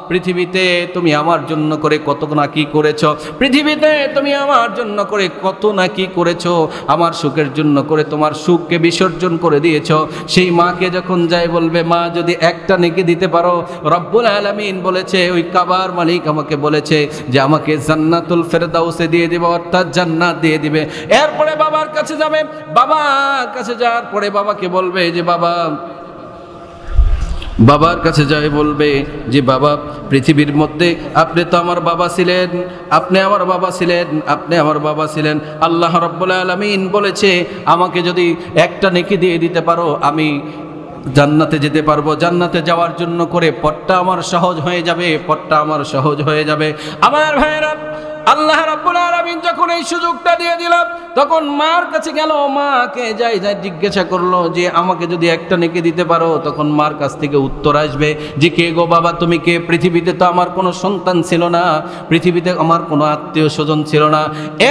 পৃথিবীতে তুমি আমার জন্য করে কত না কি করেছো, পৃথিবীতে তুমি আমার জন্য করে কত না কি করেছো, আমার সুখের জন্য করে তোমার সুখকে বিসর্জন করে দিয়েছো। সেই মাকে যখন যায় বলবে, মা যদি একটা নেকি দিতে পারো, রব্বুল আলামিন বলেছে, ওই কাবার মালিক আমাকে বলেছে যে আমাকে জান্নাতুল ফেরদাউসে দিয়ে দিবে, অর্থাৎ জান্নাত দিয়ে দিবে। এরপরে বাবার কাছে যাবে, বাবার কাছে যাওয়ার পরে বাবাকে বলবে যে বাবার কাছে যায় বলবে যে বাবা পৃথিবীর মধ্যে আপনি তো আমার বাবা ছিলেন, আপনি আমার বাবা ছিলেন, আপনি আমার বাবা ছিলেন। আল্লাহ রাব্বুল আলামিন বলেছে আমাকে যদি একটা নেকি দিয়ে দিতে পারো আমি জান্নাতে যেতে পারবো, জান্নাতে যাওয়ার জন্য করে পথটা আমার সহজ হয়ে যাবে, পথটা আমার সহজ হয়ে যাবে। আমার ভাইরা, আল্লাহ রাব্বুল আলামিন যখন এই সুযোগটা দিয়ে দিল, তখন মার কাছে গেল, মাকে যাই জিজ্ঞাসা করলো যে আমাকে যদি একটা নেকি দিতে পারো, তখন মার কাছ থেকে উত্তর আসবে যে কে গো বাবা, তুমি কে? পৃথিবীতে তো আমার কোনো সন্তান ছিল না, পৃথিবীতে আমার কোনো আত্মীয় স্বজন ছিল না।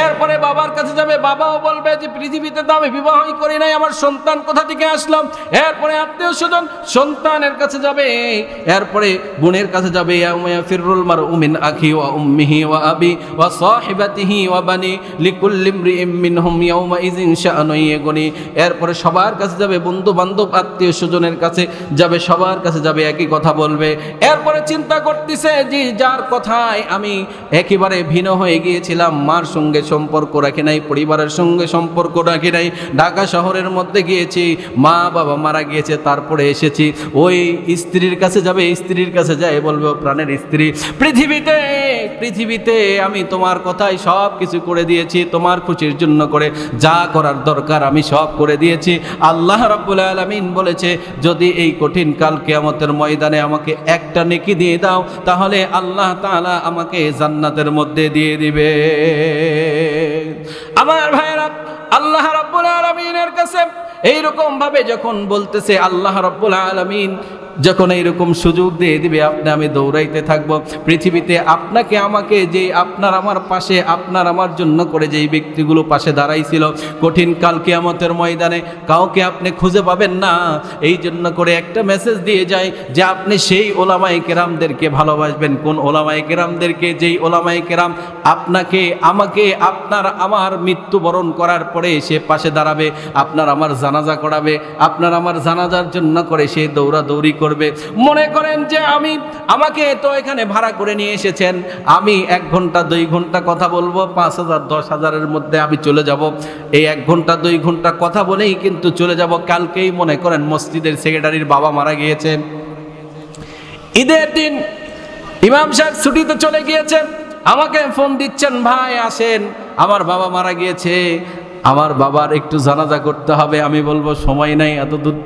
এরপরে বাবার কাছে যাবে, বাবাও বলবে যে পৃথিবীতে তো আমি বিবাহই করি নাই, আমার সন্তান কোথা থেকে আসলাম? এরপরে আত্মীয় স্বজন সন্তানের কাছে যাবে, এরপরে বোনের কাছে যাবে, ইয়াউমা ফিররুল মারউ মিন আখি ওয়া উম্মিহি ওয়া আবি ওয়া সাহিবাতিহি ওয়া বানি লিকুল্লি ইমরিইম মিনহুম ইয়াউমাইযিন শাআনুন ইয়াগনি। এরপরে সবার কাছে যাবে, বন্ধু বান্ধব আত্মীয় স্বজনের কাছে যাবে, সবার কাছে যাবে, একই কথা বলবে। এরপরে চিন্তা করতেছে যে যার কথায় আমি একেবারে ভিন্ন হয়ে গিয়েছিলাম, মার সঙ্গে সম্পর্ক রাখি নাই, পরিবারের সঙ্গে সম্পর্ক রাখি নাই, ঢাকা শহরের মধ্যে গিয়েছি, মা বাবা মারা গিয়েছে, তারপরে এসেছি। ওই স্ত্রীর কাছে যাবে, স্ত্রীর কাছে যায় বলবে, প্রাণের স্ত্রী, পৃথিবীতে আমি তোমার কথাই সব কিছু করে দিয়েছি, তোমার খুশির জন্য করে যা করার দরকার আমি সব করে দিয়েছি। আল্লাহ রাব্বুল আলামিন বলেছে যদি এই কঠিন কাল কিয়ামতের ময়দানে আমাকে একটা নেকি দিয়ে দাও, তাহলে আল্লাহ তাআলা আমাকে জান্নাতের মধ্যে দিয়ে দিবে। আমার ভাইরা, আল্লাহ রাব্বুল আলামিনের কাছে এইরকম ভাবে যখন বলতেছে, আল্লাহ রাব্বুল আলামিন যখন এইরকম সুযোগ দিয়ে দিবে, আপনি আমি দৌড়াইতে থাকবো। পৃথিবীতে আপনাকে আমাকে যে আপনার আমার পাশে, আপনার আমার জন্য করে যেই ব্যক্তিগুলো পাশে দাঁড়াইছিল, কঠিন কাল কিয়ামতের ময়দানে কাউকে আপনি খুঁজে পাবেন না। এই জন্য করে একটা মেসেজ দিয়ে যায় যে আপনি সেই ওলামায়ে কেরামদেরকে ভালোবাসবেন। কোন ওলামায়ে কেরামদেরকে? যেই ওলামায়ে কেরাম আপনাকে আমাকে আপনার আমার মৃত্যুবরণ করার পরে সে পাশে দাঁড়াবে, আপনার আমার জানাজা করাবে, আপনার আমার জানাজার জন্য করে সে দৌড়াদৌড়ি করবে। মনে করেন যে আমাকে তো এখানে ভাড়া করে নিয়ে এসেছেন, আমি 1 ঘন্টা 2 ঘন্টা কথা বলবো, 5,000 10,000-এর মধ্যে আমি চলে যাব। এই 1 ঘন্টা 2 ঘন্টা কথা বলেই কিন্তু চলে যাব। কালকেই মনে করেন মসজিদের সেক্রেটারির বাবা মারা গিয়েছেন, ঈদের দিন ইমাম সাহেব ছুটিতে চলে গিয়েছেন, আমাকে ফোন দিচ্ছেন, ভাই আসেন, আমার বাবা মারা গিয়েছে, আমার বাবার একটু জানাজা করতে হবে। আমি বলবো সময় নাই, এত দূর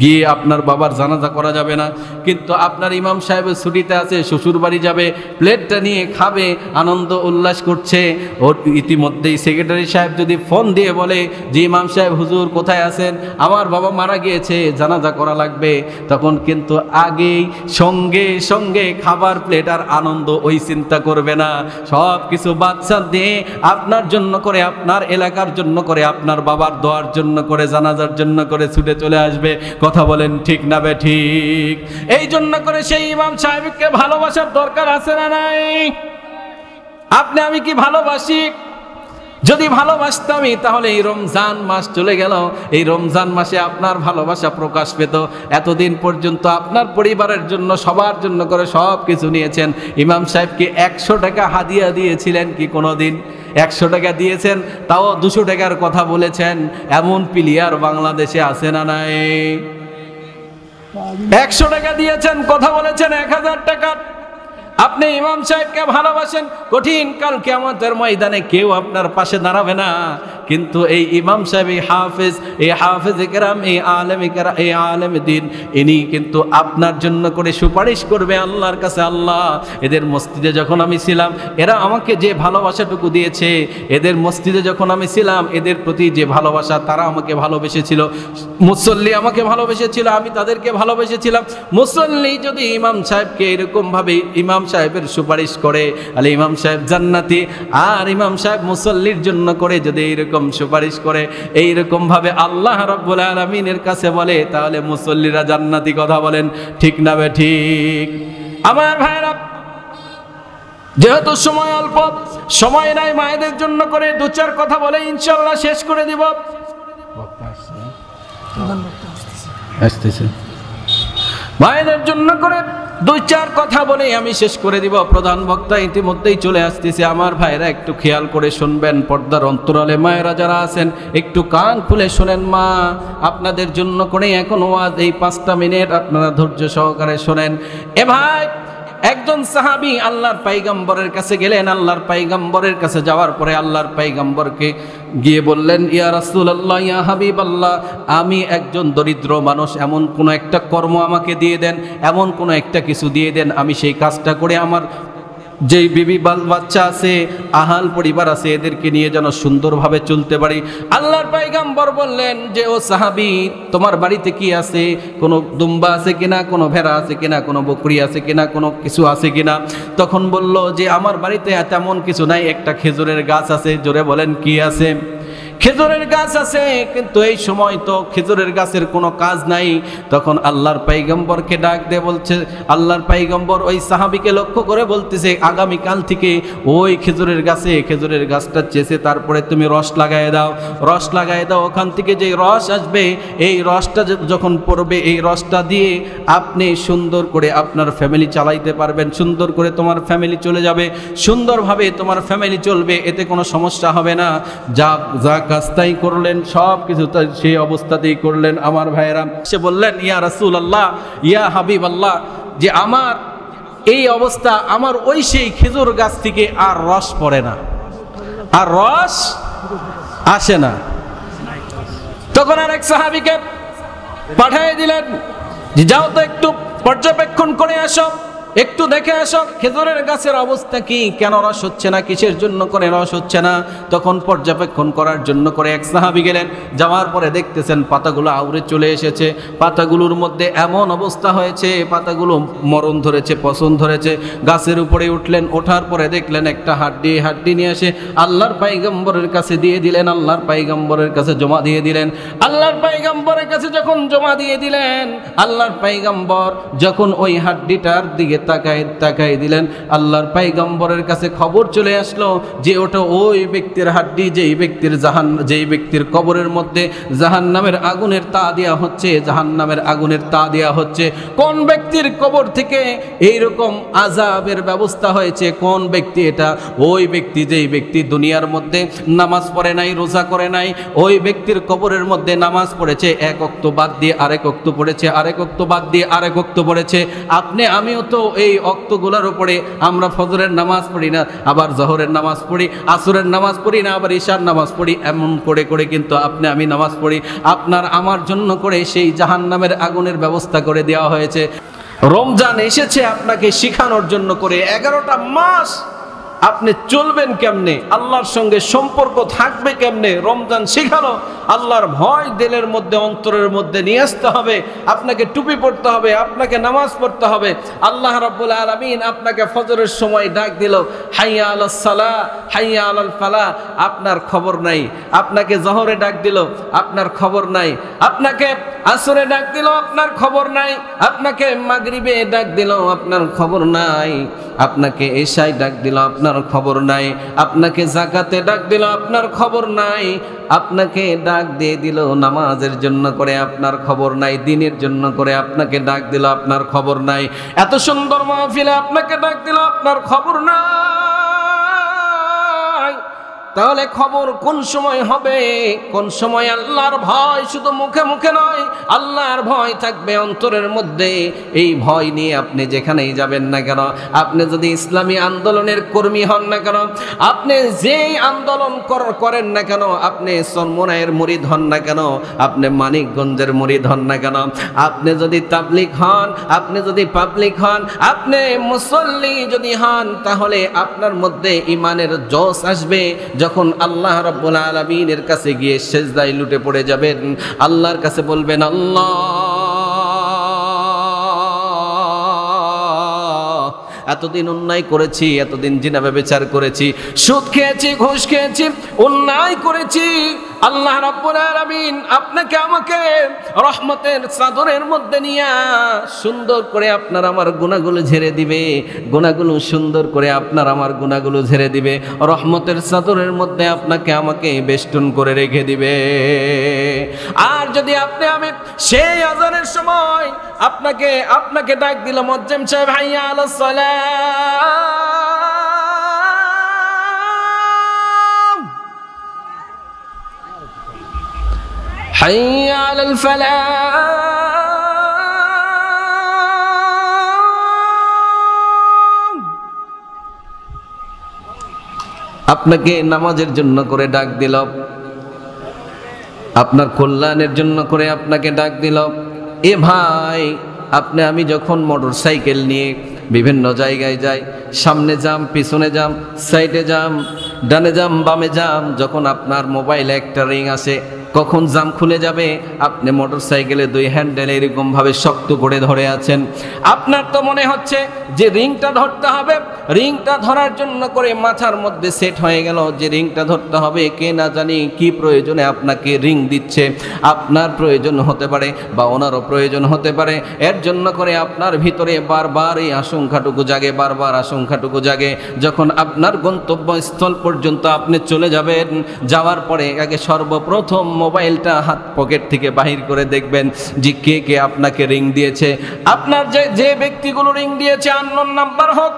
গিয়ে আপনার বাবার জানাজা করা যাবে না। কিন্তু আপনার ইমাম সাহেবের ছুটিতে আছে, শ্বশুর বাড়ি যাবে, প্লেটটা নিয়ে খাবে, আনন্দ উল্লাস করছে। ওর ইতিমধ্যেই সেক্রেটারি সাহেব যদি ফোন দিয়ে বলে যে ইমাম সাহেব হুজুর কোথায় আছেন, আমার বাবা মারা গিয়েছে, জানাজা করা লাগবে, তখন কিন্তু আগেই সঙ্গে সঙ্গে খাবার প্লেট আর আনন্দ ওই চিন্তা করবে না, সব কিছু বাচ্চা দিয়ে আপনার জন্য করে, আপনার এলাকার জন্য করে, আপনার বাবার দোয়ার জন্য করে, জানাজার জন্য করে ছুটে চলে আসবে। কথা বলেন ঠিক না বে ঠিক? এই জন্য করে সেই ইমাম সাহেবকে ভালোবাসার দরকার আছে না নাই? আপনি আমি কি ভালোবাসি? যদি ভালোবাসতামই তাহলে এই রমজান মাস চলে গেল, এই রমজান মাসে আপনার ভালোবাসা প্রকাশ পেত। এতদিন পর্যন্ত আপনার পরিবারের জন্য, সবার জন্য করে সব কিছু নিয়েছেন। ইমাম সাহেবকে 100 টাকা হাদিয়া দিয়েছিলেন কি কোনোদিন? 100 টাকা দিয়েছেন, তাও 200 টাকার কথা বলেছেন। এমন প্লেয়ার বাংলাদেশে আছে না নাই? 100 টাকা দিয়েছেন, কথা বলেছেন 1000 টাকা। আপনি ইমাম সাহেবকে ভালোবাসেন, কঠিন কাল কিয়ামতের ময়দানে কেউ আপনার পাশে দাঁড়াবে না, কিন্তু এই ইমাম সাহেব, এই হাফেজ কেরাম, এই আলেম দ্বীন, ইনি কিন্তু আপনার জন্য করে সুপারিশ করবে আল্লাহর কাছে। আল্লাহ, এদের মসজিদে যখন আমি ছিলাম, এরা আমাকে যে ভালোবাসাটুকু দিয়েছে, এদের মসজিদে যখন আমি ছিলাম, এদের প্রতি যে ভালোবাসা, তারা আমাকে ভালোবেসেছিল, মুসল্লি আমাকে ভালোবেসেছিল, আমি তাদেরকে ভালোবেসেছিলাম। মুসল্লি যদি ইমাম সাহেবকে এরকম ভাবে ইমাম সাহেবের সুপারিশ করে, আলে ইমাম সাহেব জান্নাতি। আর ইমাম সাহেব মুসল্লির জন্য করে যদি এইরকম সুপারিশ করে, এইরকম ভাবে আল্লাহ রাব্বুল আলামিনের কাছে বলে, তাহলে মুসল্লিরা জান্নাতি। কথা বলেন ঠিক না বে ঠিক? আমার ভাইরা, যেহেতু সময় অল্প, সময় নাই, মায়েদের জন্য করে 2-4 কথা বলে ইনশাআল্লাহ শেষ করে দিব। মায়েদের জন্য করে 2-4 কথা বলে আমি শেষ করে দিব। প্রধান বক্তা ইতিমধ্যেই চলে আসতেছে। আমার ভাইরা একটু খেয়াল করে শুনবেন, পর্দার অন্তরালে মায়েরা যারা আছেন একটু কান খুলে শোনেন। মা, আপনাদের জন্য করে এখন ওয়াজ, এই 5টা মিনিট আপনারা ধৈর্য সহকারে শোনেন। এ ভাই, একজন সাহাবী আল্লাহর পয়গম্বরের কাছে গেলেন। আল্লাহর পয়গম্বরের কাছে যাওয়ার পরে আল্লাহর পয়গম্বরকে গিয়ে বললেন, ইয়া রাসূলুল্লাহ, ইয়া হাবিবাল্লাহ, আমি একজন দরিদ্র মানুষ, এমন কোনো একটা কর্ম আমাকে দিয়ে দেন, এমন কোনো একটা কিছু দিয়ে দেন, আমি সেই কাজটা করে আমার যেই বিবি বাচ্চা আছে, আহাল পরিবার আছে, এদেরকে নিয়ে যেন সুন্দরভাবে চলতে পারি। আল্লাহর পয়গম্বর বললেন যে, ও সাহাবী, তোমার বাড়িতে কি আছে? কোনো দুম্বা আছে কিনা, কোনো ভেড়া আছে কিনা, কোনো বকরি আছে কিনা, কোনো কিছু আছে কিনা? তখন বলল যে, আমার বাড়িতে তেমন কিছু নাই, একটা খেজুরের গাছ আছে। জোরে বলেন কি আছে? খেজুরের গাছ আছে, কিন্তু এই সময় তো খেজুরের গাছের কোনো কাজ নাই। তখন আল্লাহর পয়গম্বরকে ডাক দিয়ে বলছে, আল্লাহর পয়গম্বর ওই সাহাবীকে লক্ষ্য করে বলতেছে, আগামীকাল থেকে ওই খেজুরের গাছটা চেষে তারপরে তুমি রস লাগাই দাও, রস লাগাই দাও। ওখান থেকে যে রস আসবে, এই রসটা যখন পড়বে, এই রসটা দিয়ে আপনি সুন্দর করে আপনার ফ্যামিলি চালাইতে পারবেন, সুন্দর করে তোমার ফ্যামিলি চলে যাবে, সুন্দরভাবে তোমার ফ্যামিলি চলবে, এতে কোনো সমস্যা হবে না। যা কাজটাই করলেন, সব কিছু সেই অবস্থাতেই করলেন। আমার ভাইয়েরা, সে বললেন, ইয়া রাসূলুল্লাহ, ইয়া হাবিবাল্লাহ, যে আমার এই অবস্থা, আমার ওই সেই খেজুর গাছ থেকে আর রস পড়ে না, আর রস আসে না। তখন আরেক সাহাবীকে পাঠিয়ে দিলেন যে, যাও তো একটু পর্যবেক্ষণ করে আসো, একটু দেখে আসো খেজুরের গাছের অবস্থা কি, কেন রস হচ্ছে না, কিসের জন্য করে রস হচ্ছে না। তখন পর্যবেক্ষণ করার জন্য করে এক সাহাবী গেলেন। যাওয়ার পরে দেখতেছেন পাতাগুলো আউড়ে চলে এসেছে, পাতাগুলোর মধ্যে এমন অবস্থা হয়েছে, পাতাগুলো মরণ ধরেছে, পচন ধরেছে। গাছের উপরে উঠলেন, ওঠার পরে দেখলেন একটা হাড্ডি নিয়ে এসে আল্লাহর পয়গম্বরের কাছে দিয়ে দিলেন, আল্লাহর পয়গম্বরের কাছে জমা দিয়ে দিলেন। আল্লাহর পয়গম্বরের কাছে যখন জমা দিয়ে দিলেন, আল্লাহর পয়গম্বর যখন ওই হাড্ডিটার দিকে তাকায় দিলেন। আল্লাহর পয়গম্বরের কাছে খবর চলে আসলো যে ওটা ওই ব্যক্তির হাড্ডি, যেই ব্যক্তির কবরের মধ্যে জাহান্নামের আগুনের তা দেয়া হচ্ছে, জাহান্নামের আগুনের তা দেয়া হচ্ছে। কোন ব্যক্তির কবর থেকে এইরকম আযাবের ব্যবস্থা হয়েছে, কোন ব্যক্তি এটা? ওই ব্যক্তি যেই ব্যক্তি দুনিয়ার মধ্যে নামাজ পড়ে নাই, রোজা করে নাই, ওই ব্যক্তির কবরের মধ্যে নামাজ পড়েছে, এক ওয়াক্ত বাদ দিয়ে আরেক ওয়াক্ত পড়েছে, আরেক ওয়াক্ত বাদ দিয়ে আরেক ওয়াক্ত পড়েছে। আপনি আমিও তো এই ওয়াক্তগুলোর উপরে আমরা ফজরের নামাজ পড়ি না, আবার জোহরের নামাজ পড়ি, আসরের নামাজ পড়ি না, আবার ঈশার নামাজ পড়ি, এমন করে করে কিন্তু আপনি আমি নামাজ পড়ি। আপনার আমার জন্য করে সেই জাহান্নামের আগুনের ব্যবস্থা করে দেওয়া হয়েছে। রমজান এসেছে আপনাকে শিখানোর জন্য করে। 11টা মাস আপনি চলবেন কেমনে, আল্লাহর সঙ্গে সম্পর্ক থাকবে কেমনে, রমজান শিখালো। আল্লাহর ভয় দিলের মধ্যে, অন্তরের মধ্যে নিয়ে আসতে হবে। আপনাকে টুপি পড়তে হবে, আপনাকে নামাজ পড়তে হবে। আল্লাহ রাব্বুল আলামিন আপনাকে ফজরের সময় ডাক দিল, হাইয়া আলাস সালাহ, হাইয়া আলাল ফালাহ, আপনার খবর নাই। আপনাকে জোহরে ডাক দিল, আপনার খবর নাই। আপনাকে আসরে ডাক দিল, আপনার খবর নাই। আপনাকে মাগরিবে ডাক দিল, আপনার খবর নাই। আপনাকে এশায় ডাক দিল, আপনার খবর নাই। আপনাকে যাকাতে ডাক দিল, আপনার খবর নাই। আপনাকে ডাক দিয়ে দিল নামাজের জন্য করে, আপনার খবর নাই। দ্বীনের জন্য করে আপনাকে ডাক দিল, আপনার খবর নাই। এত সুন্দর মাহফিলে আপনাকে ডাক দিল, আপনার খবর নাই। তাহলে খবর কোন সময় হবে, কোন সময়? আল্লাহর ভয় শুধু মুখে মুখে নয়, আল্লাহর ভয় থাকবে অন্তরের মধ্যে। এই ভয় নিয়ে আপনি যেখানেই যাবেন না কেন, আপনি যদি ইসলামী আন্দোলনের কর্মী হন না কেন, আপনি যেই আন্দোলন করেন না কেন, আপনি চরমোনাইয়ের মুরিদ হন না কেন, আপনি মানিকগঞ্জের মুরিদ হন না কেন, আপনি যদি তাবলিগ হন, আপনি যদি পাবলিক হন, আপনি মুসল্লি যদি হন, তাহলে আপনার মধ্যে ঈমানের জোশ আসবে। যখন আল্লাহ রাব্বুল আলামিনের কাছে গিয়ে সিজদায় লুটে পড়ে যাবেন, আল্লাহর কাছে বলবেন, আল্লাহ এতদিন অন্যায় করেছি, এতদিন জিনা ব্যভিচার করেছি, সুদ খেয়েছি, ঘুষ খেয়েছি, অন্যায় করেছি। আল্লাহ রাব্বুল আলামিন আপনাকে আমাকে রহমতের চাদরের মধ্যে নিয়ে সুন্দর করে আপনার আমার গুনাহগুলো ঝেড়ে দিবে। গুনাহগুলো সুন্দর করে আপনার আমার গুনাহগুলো ঝেড়ে দিবে, রহমতের চাদরের মধ্যে আপনাকে আমাকে বেষ্টন করে রেখে দিবে। আর যদি আপনি আমি সেই আযানের সময় আপনাকে ডাক দিল মুয়াজ্জিন সাহেব, হাইয়া আলাস সালাহ, হাইয়া আলাল ফালাহ, আপনাকে নামাজের জন্য করে ডাক দিল, আপনার কল্যাণের জন্য করে আপনাকে ডাক দিল। এ ভাই, আপনি আমি যখন মোটরসাইকেল নিয়ে বিভিন্ন জায়গায় যাই, সামনে যাম, পিছনে যাম, সাইডে যাম, ডানে যাম, বামে যাম, যখন আপনার মোবাইলে একটা রিং আসে, কখন জাম খুলে যাবে, আপনি মোটরসাইকেলে দুই হ্যান্ডেল এরকম ভাবে শক্ত করে ধরে আছেন। আপনার তো মনে হচ্ছে যে রিংটা ধরতে হবে, রিংটা ধরার জন্য করে মাথার মধ্যে সেট হয়ে গেল যে রিংটা ধরতে হবে। কে না জানি কি প্রয়োজনে আপনাকে রিং দিচ্ছে, আপনার প্রয়োজন হতে পারে বা ওনারও প্রয়োজন হতে পারে। এর জন্য করে আপনার ভিতরে বারবার এই আশঙ্কাটুকু জাগে, বারবার আশঙ্কাটুকু জাগে। যখন আপনার গন্তব্যস্থল পর্যন্ত আপনি চলে যাবেন, যাওয়ার পরে আগে সর্বপ্রথম মোবাইলটা হাত পকেট থেকে বাহির করে দেখবেন যে কে কে আপনাকে রিং দিয়েছে। আপনার যে ব্যক্তিগুলো রিং দিয়েছে, আননোন নাম্বার হোক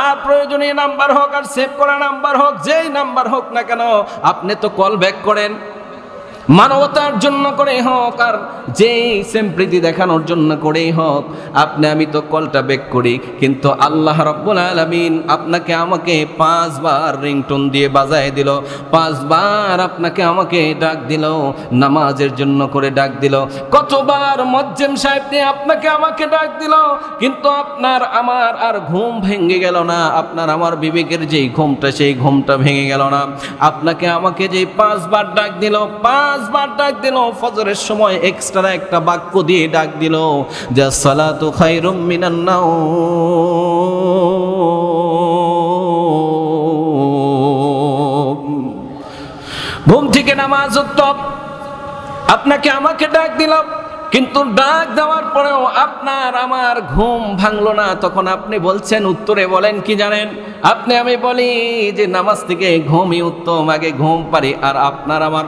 আর প্রয়োজনীয় নাম্বার হোক আর সেভ করা নাম্বার হোক, যেই নাম্বার হোক না কেন, আপনি তো কল ব্যাক করেন। মানবতার জন্য করে হোক আর যেই সিম্পৃতি দেখানোর জন্য করেই হোক, আপনি আমি তো কলটা ব্যাক করি। কিন্তু আল্লাহ রাব্বুল আলামিন আপনাকে আমাকে 5 বার রিংটোন দিয়ে বাজায় দিল, 5 বার আপনাকে আমাকে ডাক দিল, নামাজের জন্য করে ডাক দিল। কতবার মুয়াজ্জিন সাহেব দিয়ে আপনাকে আমাকে ডাক দিল, কিন্তু আপনার আমার আর ঘুম ভেঙে গেল না। আপনার আমার বিবেকের যেই ঘুমটা, সেই ঘুমটা ভেঙে গেল না। আপনাকে আমাকে যেই 5 বার ডাক দিল, 5 বার ডাক দিল, ফজরের সময় এক্সট্রা একটা বাক্য দিয়ে ডাক দিল যে সালাতু খায়রুম মিনান নাওম, ঘুম থেকে নামাজ উত্তম। আপনাকে আমাকে ডাক দিল, কিন্তু ডাক দেওয়ার পরেও আপনার আমার ঘুম ভাঙলো না। তখন আপনি বলছেন, উত্তরে বলেন কি জানেন? আমি বলি যে নামাজ থেকে ঘুমই উত্তম, আগে ঘুম পারি। আর আপনার আমার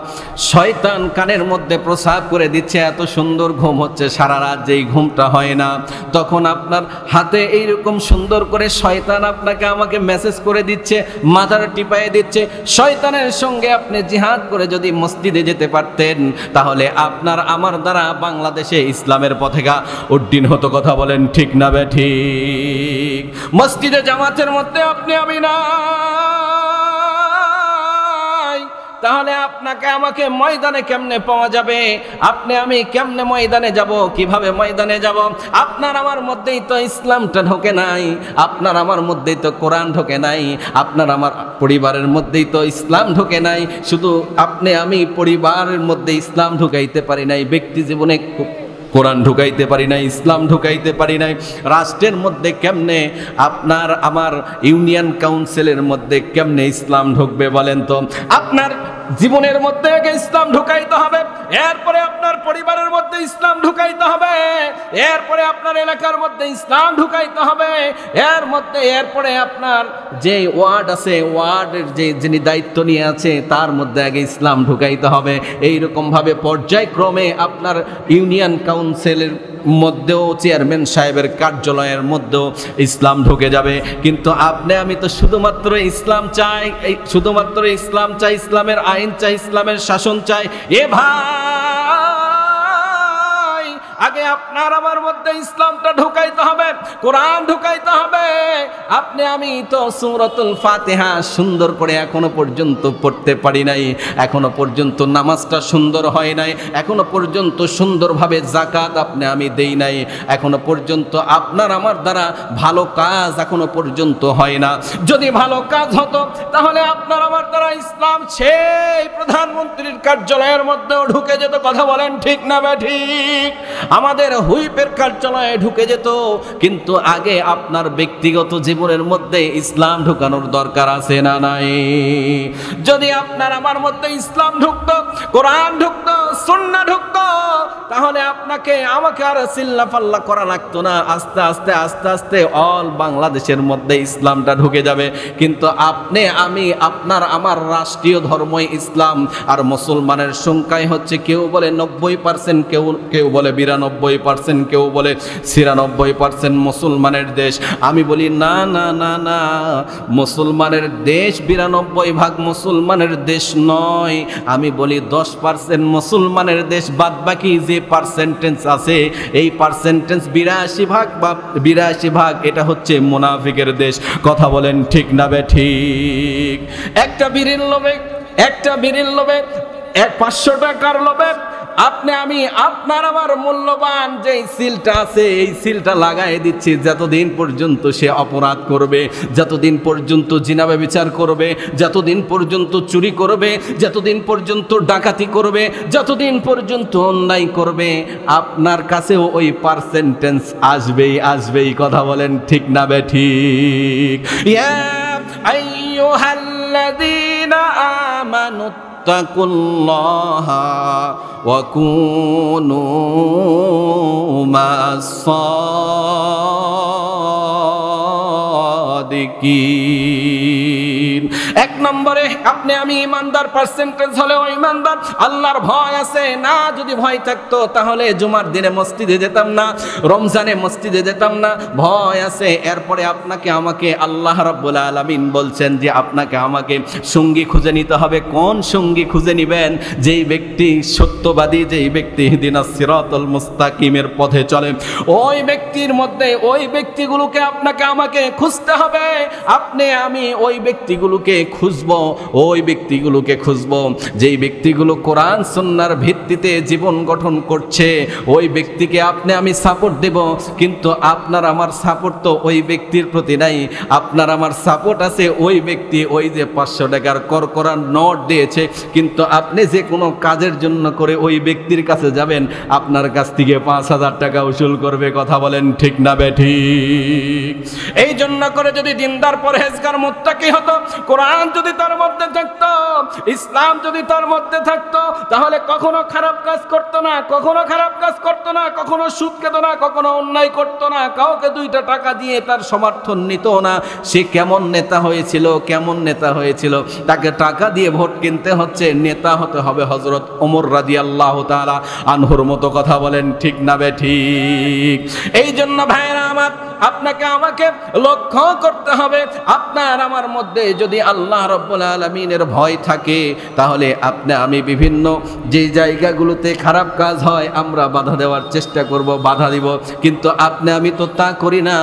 শয়তান কানের মধ্যে প্রসাব করে দিচ্ছে, এত সুন্দর ঘুম হচ্ছে, সারা রাত যেই ঘুমটা হয় না। তখন আপনার হাতে এইরকম সুন্দর করে শয়তান আপনাকে আমাকে মেসেজ করে দিচ্ছে, মাথাটা টিপাইয়ে দিচ্ছে। শয়তানের সঙ্গে আপনি জিহাদ করে যদি মসজিদে যেতে পারতেন, তাহলে আপনার আমার দ্বারা বাংলাদেশে ইসলামের পতাকা উড্ডীন হতো। কথা বলেন ঠিক না বেঠিক? মসজিদে জামাতের মধ্যে আমি নাই, তাহলে আপনাকে আমাকে ময়দানে কেমনে পাওয়া যাবে? আমি কেমনে ময়দানে যাব? কিভাবে ময়দানে যাব? আপনার আমার মধ্যেই তো ইসলামটা ঢোকে নাই, আপনার আমার মধ্যেই তো কোরআন ঢোকে নাই, আপনার আমার পরিবারের মধ্যেই তো ইসলাম ঢোকে নাই। শুধু আমি পরিবারের মধ্যে ইসলাম ঢুকাইতে পারি নাই, ব্যক্তি জীবনে কোরআন ঢুকাইতে পারি নাই, ইসলাম ঢুকাইতে পারি নাই। রাষ্ট্রের মধ্যে কেমনে আপনার আমার ইউনিয়ন কাউন্সিলের মধ্যে কেমনে ইসলাম ঢুকবে বলেন তো? আপনার জীবনের মধ্যে আগে ইসলাম ঢুকাইতে হবে, এরপরে আপনার পরিবারের মধ্যে ইসলাম ঢুকাইতে হবে, এরপরে আপনার এলাকার মধ্যে ইসলাম ঢুকাইতে হবে, এরপরে আপনার যে ওয়ার্ড আছে, ওয়ার্ডের যিনি দায়িত্ব নিয়ে আছে তার মধ্যে আগে ইসলাম ঢুকাইতে হবে। এইরকম ভাবে পর্যায়ক্রমে আপনার ইউনিয়ন কাউন্সিলের মধ্যেও, চেয়ারম্যান সাহেবের কার্যালয়ের মধ্যেও ইসলাম ঢুকে যাবে। কিন্তু আমি তো শুধুমাত্র ইসলাম চাই, শুধুমাত্র ইসলাম চাই, ইসলামের আইন চাই, ইসলামের শাসন চাই। ভাই, আগে আপনার আমার মধ্যে ইসলামটা ঢুকাইতে হবে, কোরআন ঢুকাইতে হবে। আমি তো সূরাতুল ফাতিহা সুন্দর করে এখনো পর্যন্ত পড়তে পারি নাই, এখনো পর্যন্ত নামাজটা সুন্দর হয় নাই, এখনো পর্যন্ত সুন্দরভাবে যাকাত আমি দেই নাই, এখনো পর্যন্ত আপনার আমার দ্বারা ভালো কাজ এখনো পর্যন্ত হয় না। যদি ভালো কাজ হতো তাহলে আপনার আমার দ্বারা ইসলাম সেই প্রধানমন্ত্রীর কার্যালয়ের মধ্যেও ঢুকে যেত। কথা বলেন ঠিক না বেঠিক? আমাদের হুইপের কার্যালয়ে ঢুকে যেত। কিন্তু আগে আপনার ব্যক্তিগত জীবনের মধ্যে ইসলাম ঢুকানোর দরকার আছে না নাই? যদি আপনার আমার মধ্যে ইসলাম ঢুকতো, কোরআন ঢুকতো, সুন্নাহ ঢুকতো, তাহলে আমাকে আর চিল্লাপাল্লা করা লাগতো না। আস্তে আস্তে আস্তে আস্তে অল বাংলাদেশের মধ্যে ইসলামটা ঢুকে যাবে। কিন্তু আমি আপনার আমার রাষ্ট্রীয় ধর্মই ইসলাম, আর মুসলমানের সংখ্যায় হচ্ছে কেউ বলে 90%, কেউ বলে 92%, কেউ বলে 96% মুসলমানের দেশ। আমি বলি না না না না, মুসলমানের দেশ 92% মুসলমানের দেশ নয়। আমি বলি 10% মুসলমানের দেশ, বাদ বাকি যে পার্সেন্টেজ আছে এই পার্সেন্টেজ 82% বা 82% এটা হচ্ছে মুনাফিকের দেশ। কথা বলেন ঠিক না বেঠিক? একটা বিড়ির লোভে 500 টাকার লোভে আমি আপনার আমার মূল্যবান যে সিলটা আছে এই সিলটা লাগাই দিচ্ছি। যতদিন পর্যন্ত সে অপরাধ করবে, যতদিন পর্যন্ত জিনা ব্যভিচার করবে, যতদিন পর্যন্ত চুরি করবে, যতদিন পর্যন্ত ডাকাতি করবে, যতদিন পর্যন্ত অন্যায় করবে, আপনার কাছেও ওই পার্সেন্টেজ আসবেই। কথা বলেন ঠিক না বেঠিক? ইয়া আইয়ুহাল্লাযীনা আমানু তাকুল্লাহা ওয়া কুনু মা'আস সাদিকিন। এক নম্বরে আমি ইমানদার, পার্সেন্টেজ হলেও ইমানদার, আল্লাহর ভয় আছে না। যদি ভয় থাকতো তাহলে জুমার দিনে মসজিদে যেতাম না, রমজানে মসজিদে যেতাম না। ভয় আছে। এরপরে আমাকে আল্লাহ রাব্বুল আলামিন বলছেন যে আমাকে সঙ্গী খুঁজে নিতে হবে। কোন সঙ্গী খুঁজে নিবেন? যেই ব্যক্তি সত্যবাদী, যেই ব্যক্তি ইহদিনাস সিরাতাল মুস্তাকিমের পথে চলে, ওই ব্যক্তির মধ্যে ওই ব্যক্তিগুলোকে আমাকে খুঁজতে হবে। আমি ওই ব্যক্তিগুলোকে খুঁজবো, যেই ব্যক্তিগুলো কোরআন সুন্নাহর ভিত্তিতে জীবন গঠন করছে, ওই ব্যক্তিকে আমি সাপোর্ট দেব। কিন্তু আপনার আমার সাপোর্ট তো ওই ব্যক্তির প্রতি নাই, আপনার আমার সাপোর্ট আছে ওই ব্যক্তি ওই যে 500 টাকার করকরার নোট দিয়েছে। কিন্তু আপনি যে কোনো কাজের জন্য করে ওই ব্যক্তির কাছে যাবেন, আপনার কাছ থেকে 5000 টাকা উসুল করবে। কথা বলেন ঠিক না বেঠিক? এই জন্য করে যদি দিনদার পরহেজগার মুত্তাকি হতো, কোরআন কোরআন যদি তার মধ্যে থাকতো, ইসলাম যদি তার মধ্যে থাকতো, তাহলে কখনো খারাপ কাজ করতো না, কখনো খারাপ কাজ করতো না, কখনো সুদ খেত না, কখনো অন্যায় করতো না, কাউকে 2টা টাকা দিয়ে তার সমর্থন নিত না। সে কেমন নেতা হয়েছিল, কেমন নেতা হয়েছিল, তাকে টাকা দিয়ে ভোট কিনতে হচ্ছে, নেতা হতে হবে হযরত ওমর রাদিয়াল্লাহু তাআলা আনহুর মতো। কথা বলেন ঠিক না বেঠিক? এই জন্য ভাইরা আমার, আপনাকে আমাকে লক্ষ্য করতে হবে, আপনার আমার মধ্যে যদি আল্লাহ রাব্বুল আলামিনের ভয় থাকে, তাহলে আপনি আমি বিভিন্ন যে জায়গাগুলোতে খারাপ কাজ হয় আমরা বাধা দেওয়ার চেষ্টা করব, বাধা দিব, কিন্তু আপনি আমি তো তা করি না।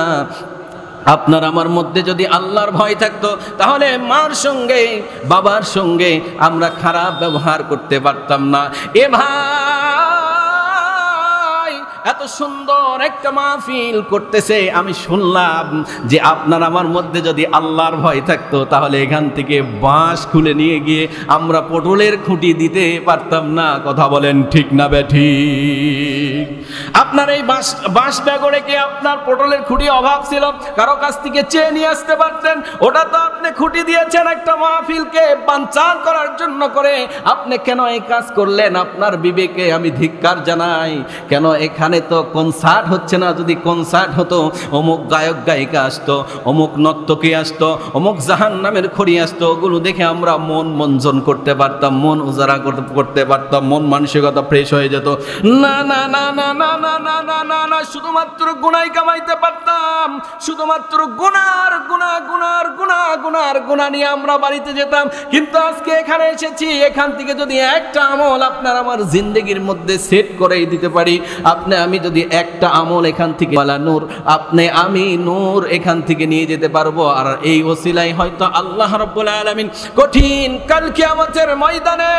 আপনার আমার মধ্যে যদি আল্লাহর ভয় থাকতো, তাহলে মার সঙ্গে বাবার সঙ্গে আমরা খারাপ ব্যবহার করতে পারতাম না। এ ভাই, এত সুন্দর একটা মাহফিল করতেছে, আমি শুনলাম যে আপনার আমার মধ্যে যদি আল্লাহর ভয় থাকতো, তাহলে এখান থেকে বাঁশ খুলে নিয়ে গিয়ে আমরা পটলের খুঁটি দিতে পারতাম না। কথা বলেন ঠিক না বেঠিক? আপনার এই বাঁশ ব্যাগড়ে কি আপনার পটলের খুঁটি অভাব ছিল? কারো কাছ থেকে চেয়ে নিয়ে আসতে পারতেন। ওটা তো আপনি খুঁটি দিয়েছেন একটা মাহফিলকে বানচাল করার জন্য করে। আপনি কেন এই কাজ করলেন? আপনার বিবেকে আমি ধিক্কার জানাই। কেন এখানে তো কনসার্ট হচ্ছে না? যদি কনসার্ট হতো, অমুক গায়ক গায়িকা আসতো, অমুক নর্তকী আসতো, অমুক জাহান্নামের খড়ি আসতো, ওগুলো দেখে আমরা মন মঞ্জন করতে পারতাম, মন উজাড়া করতে পারতাম, মন মানসিকতা ফ্রেশ হয়ে যেত। না না না না না না না না না না, শুধুমাত্র গুনাই কামাইতে পারতাম, শুধুমাত্র গুনার গুনাহ গুনার গুনাহ গুনার গুনাহ নিয়ে আমরা বাড়িতে যেতাম। কিন্তু আজকে এখানে এসেছি, এখান থেকে যদি একটা আমল আপনার আমার জিন্দেগির মধ্যে সেট করে দিতে পারি, আপনি আমি যদি একটা আমল এখান থেকে ওয়ালা নূর, আপনি আমি নূর এখান থেকে নিয়ে যেতে পারবো। আর এই ওসিলায় হয়তো আল্লাহ রাব্বুল আলামিন কঠিন কাল কিয়ামতের ময়দানে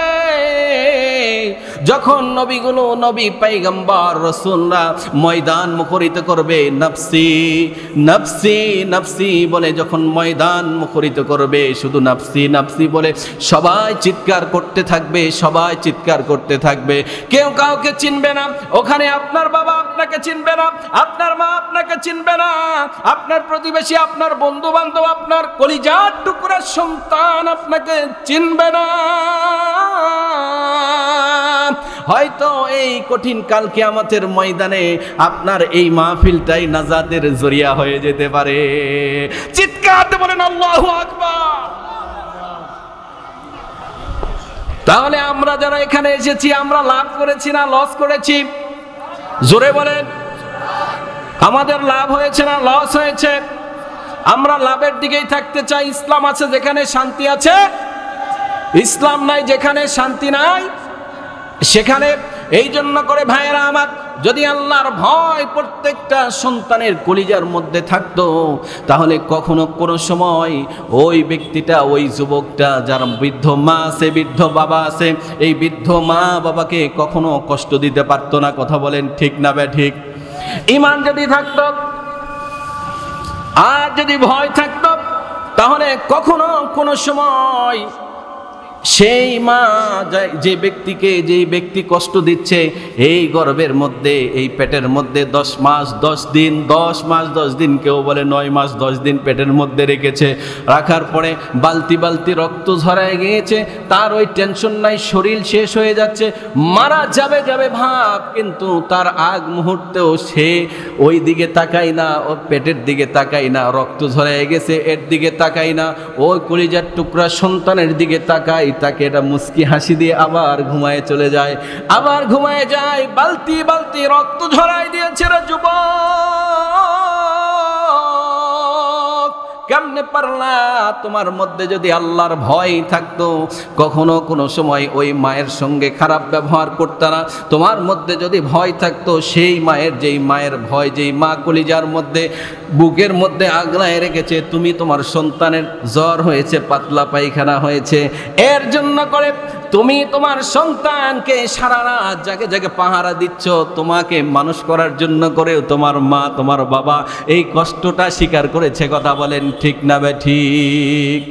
যখন নবীগুলো, নবী পয়গম্বর রাসূলরা ময়দান মুখরিত করবে, নফসি নফসি নফসি বলে যখন ময়দান মুখরিত করবে, শুধু নফসি নফসি বলে সবাই চিৎকার করতে থাকবে, সবাই চিৎকার করতে থাকবে, কেউ কাউকে চিনবে না। ওখানে আপনার বাবা আপনাকে চিনবে না, আপনার মা আপনাকে চিনবে না, আপনার প্রতিবেশী, আপনার বন্ধু বান্ধব, আপনার কলিজার টুকরা সন্তান আপনাকে চিনবে না। হয়তো এই কঠিন কাল কিয়ামতের ময়দানে আপনার এই মাহফিলটাই নাজাতের জরিয়া হয়ে যেতে পারে। চিৎকার দিয়ে বলেন আল্লাহু আকবার। তাহলে আমরা যারা এখানে এসেছি, আমরা লাভ করেছি না লস করেছি? জোরে বলেন। আমাদের লাভ হয়েছে না লস হয়েছে? আমরা লাভের দিকেই থাকতে চাই। ইসলাম আছে যেখানে শান্তি আছে, ইসলাম নাই যেখানে শান্তি নাই সেখানে। এই জন্য করে ভাইয়েরা আমার, যদি আল্লাহর ভয় প্রত্যেকটা সন্তানের কলিজার মধ্যে থাকতো, তাহলে কখনো কোনো সময় ওই ব্যক্তিটা, ওই যুবকটা যার বৃদ্ধ মা আছে, বৃদ্ধ বাবা আছে, এই বৃদ্ধ মা বাবাকে কখনো কষ্ট দিতে পারতো না। কথা বলেন ঠিক না বেঠিক? ঈমান যদি থাকতো আর যদি ভয় থাকতো, তাহলে কখনো কোনো সময় সেই মা যে ব্যক্তিকে, যেই ব্যক্তি কষ্ট দিচ্ছে, এই গর্ভের মধ্যে, এই পেটের মধ্যে 10 মাস 10 দিন, 10 মাস 10 দিন, কেউ বলে 9 মাস 10 দিন পেটের মধ্যে রেখেছে, রাখার পরে বালতি বালতি রক্ত ঝরায় গিয়েছে, তার ওই টেনশন নাই, শরীর শেষ হয়ে যাচ্ছে, মারা যাবে যাবে ভাব, কিন্তু তার আগ মুহূর্তেও সে ওই দিকে তাকায় না, ও পেটের দিকে তাকায় না, রক্ত ঝরায় গেছে এর দিকে তাকায় না, ওই কলিজার টুকরা সন্তানের দিকে তাকায়, তাকে এটা মুস্কি হাসি দিয়ে আবার ঘুমায় চলে যায়, আবার ঘুমায় যায়। বালতি বালতি রক্ত ঝরাই দিয়েছে রে যুবক, কেমনে পারলা? তোমার মধ্যে যদি আল্লাহর ভয় থাকতো, কখনো কোনো সময় ওই মায়ের সঙ্গে খারাপ ব্যবহার করতে না। তোমার মধ্যে যদি ভয় থাকতো, সেই মায়ের, যেই মায়ের ভয়, যেই মা কলিজার মধ্যে, বুকের মধ্যে আগলায় রেখেছে, তুমি তোমার সন্তানের জ্বর হয়েছে, পাতলা পায়খানা হয়েছে, এর জন্য করে তুমি তোমার সন্তানকে সারা রাত জাগে জাগে পাহারা দিচ্ছ, তোমাকে মানুষ করার জন্য করেও তোমার মা, তোমার বাবা এই কষ্টটা স্বীকার করেছে। কথা বলেন ঠিক না বেঠিক?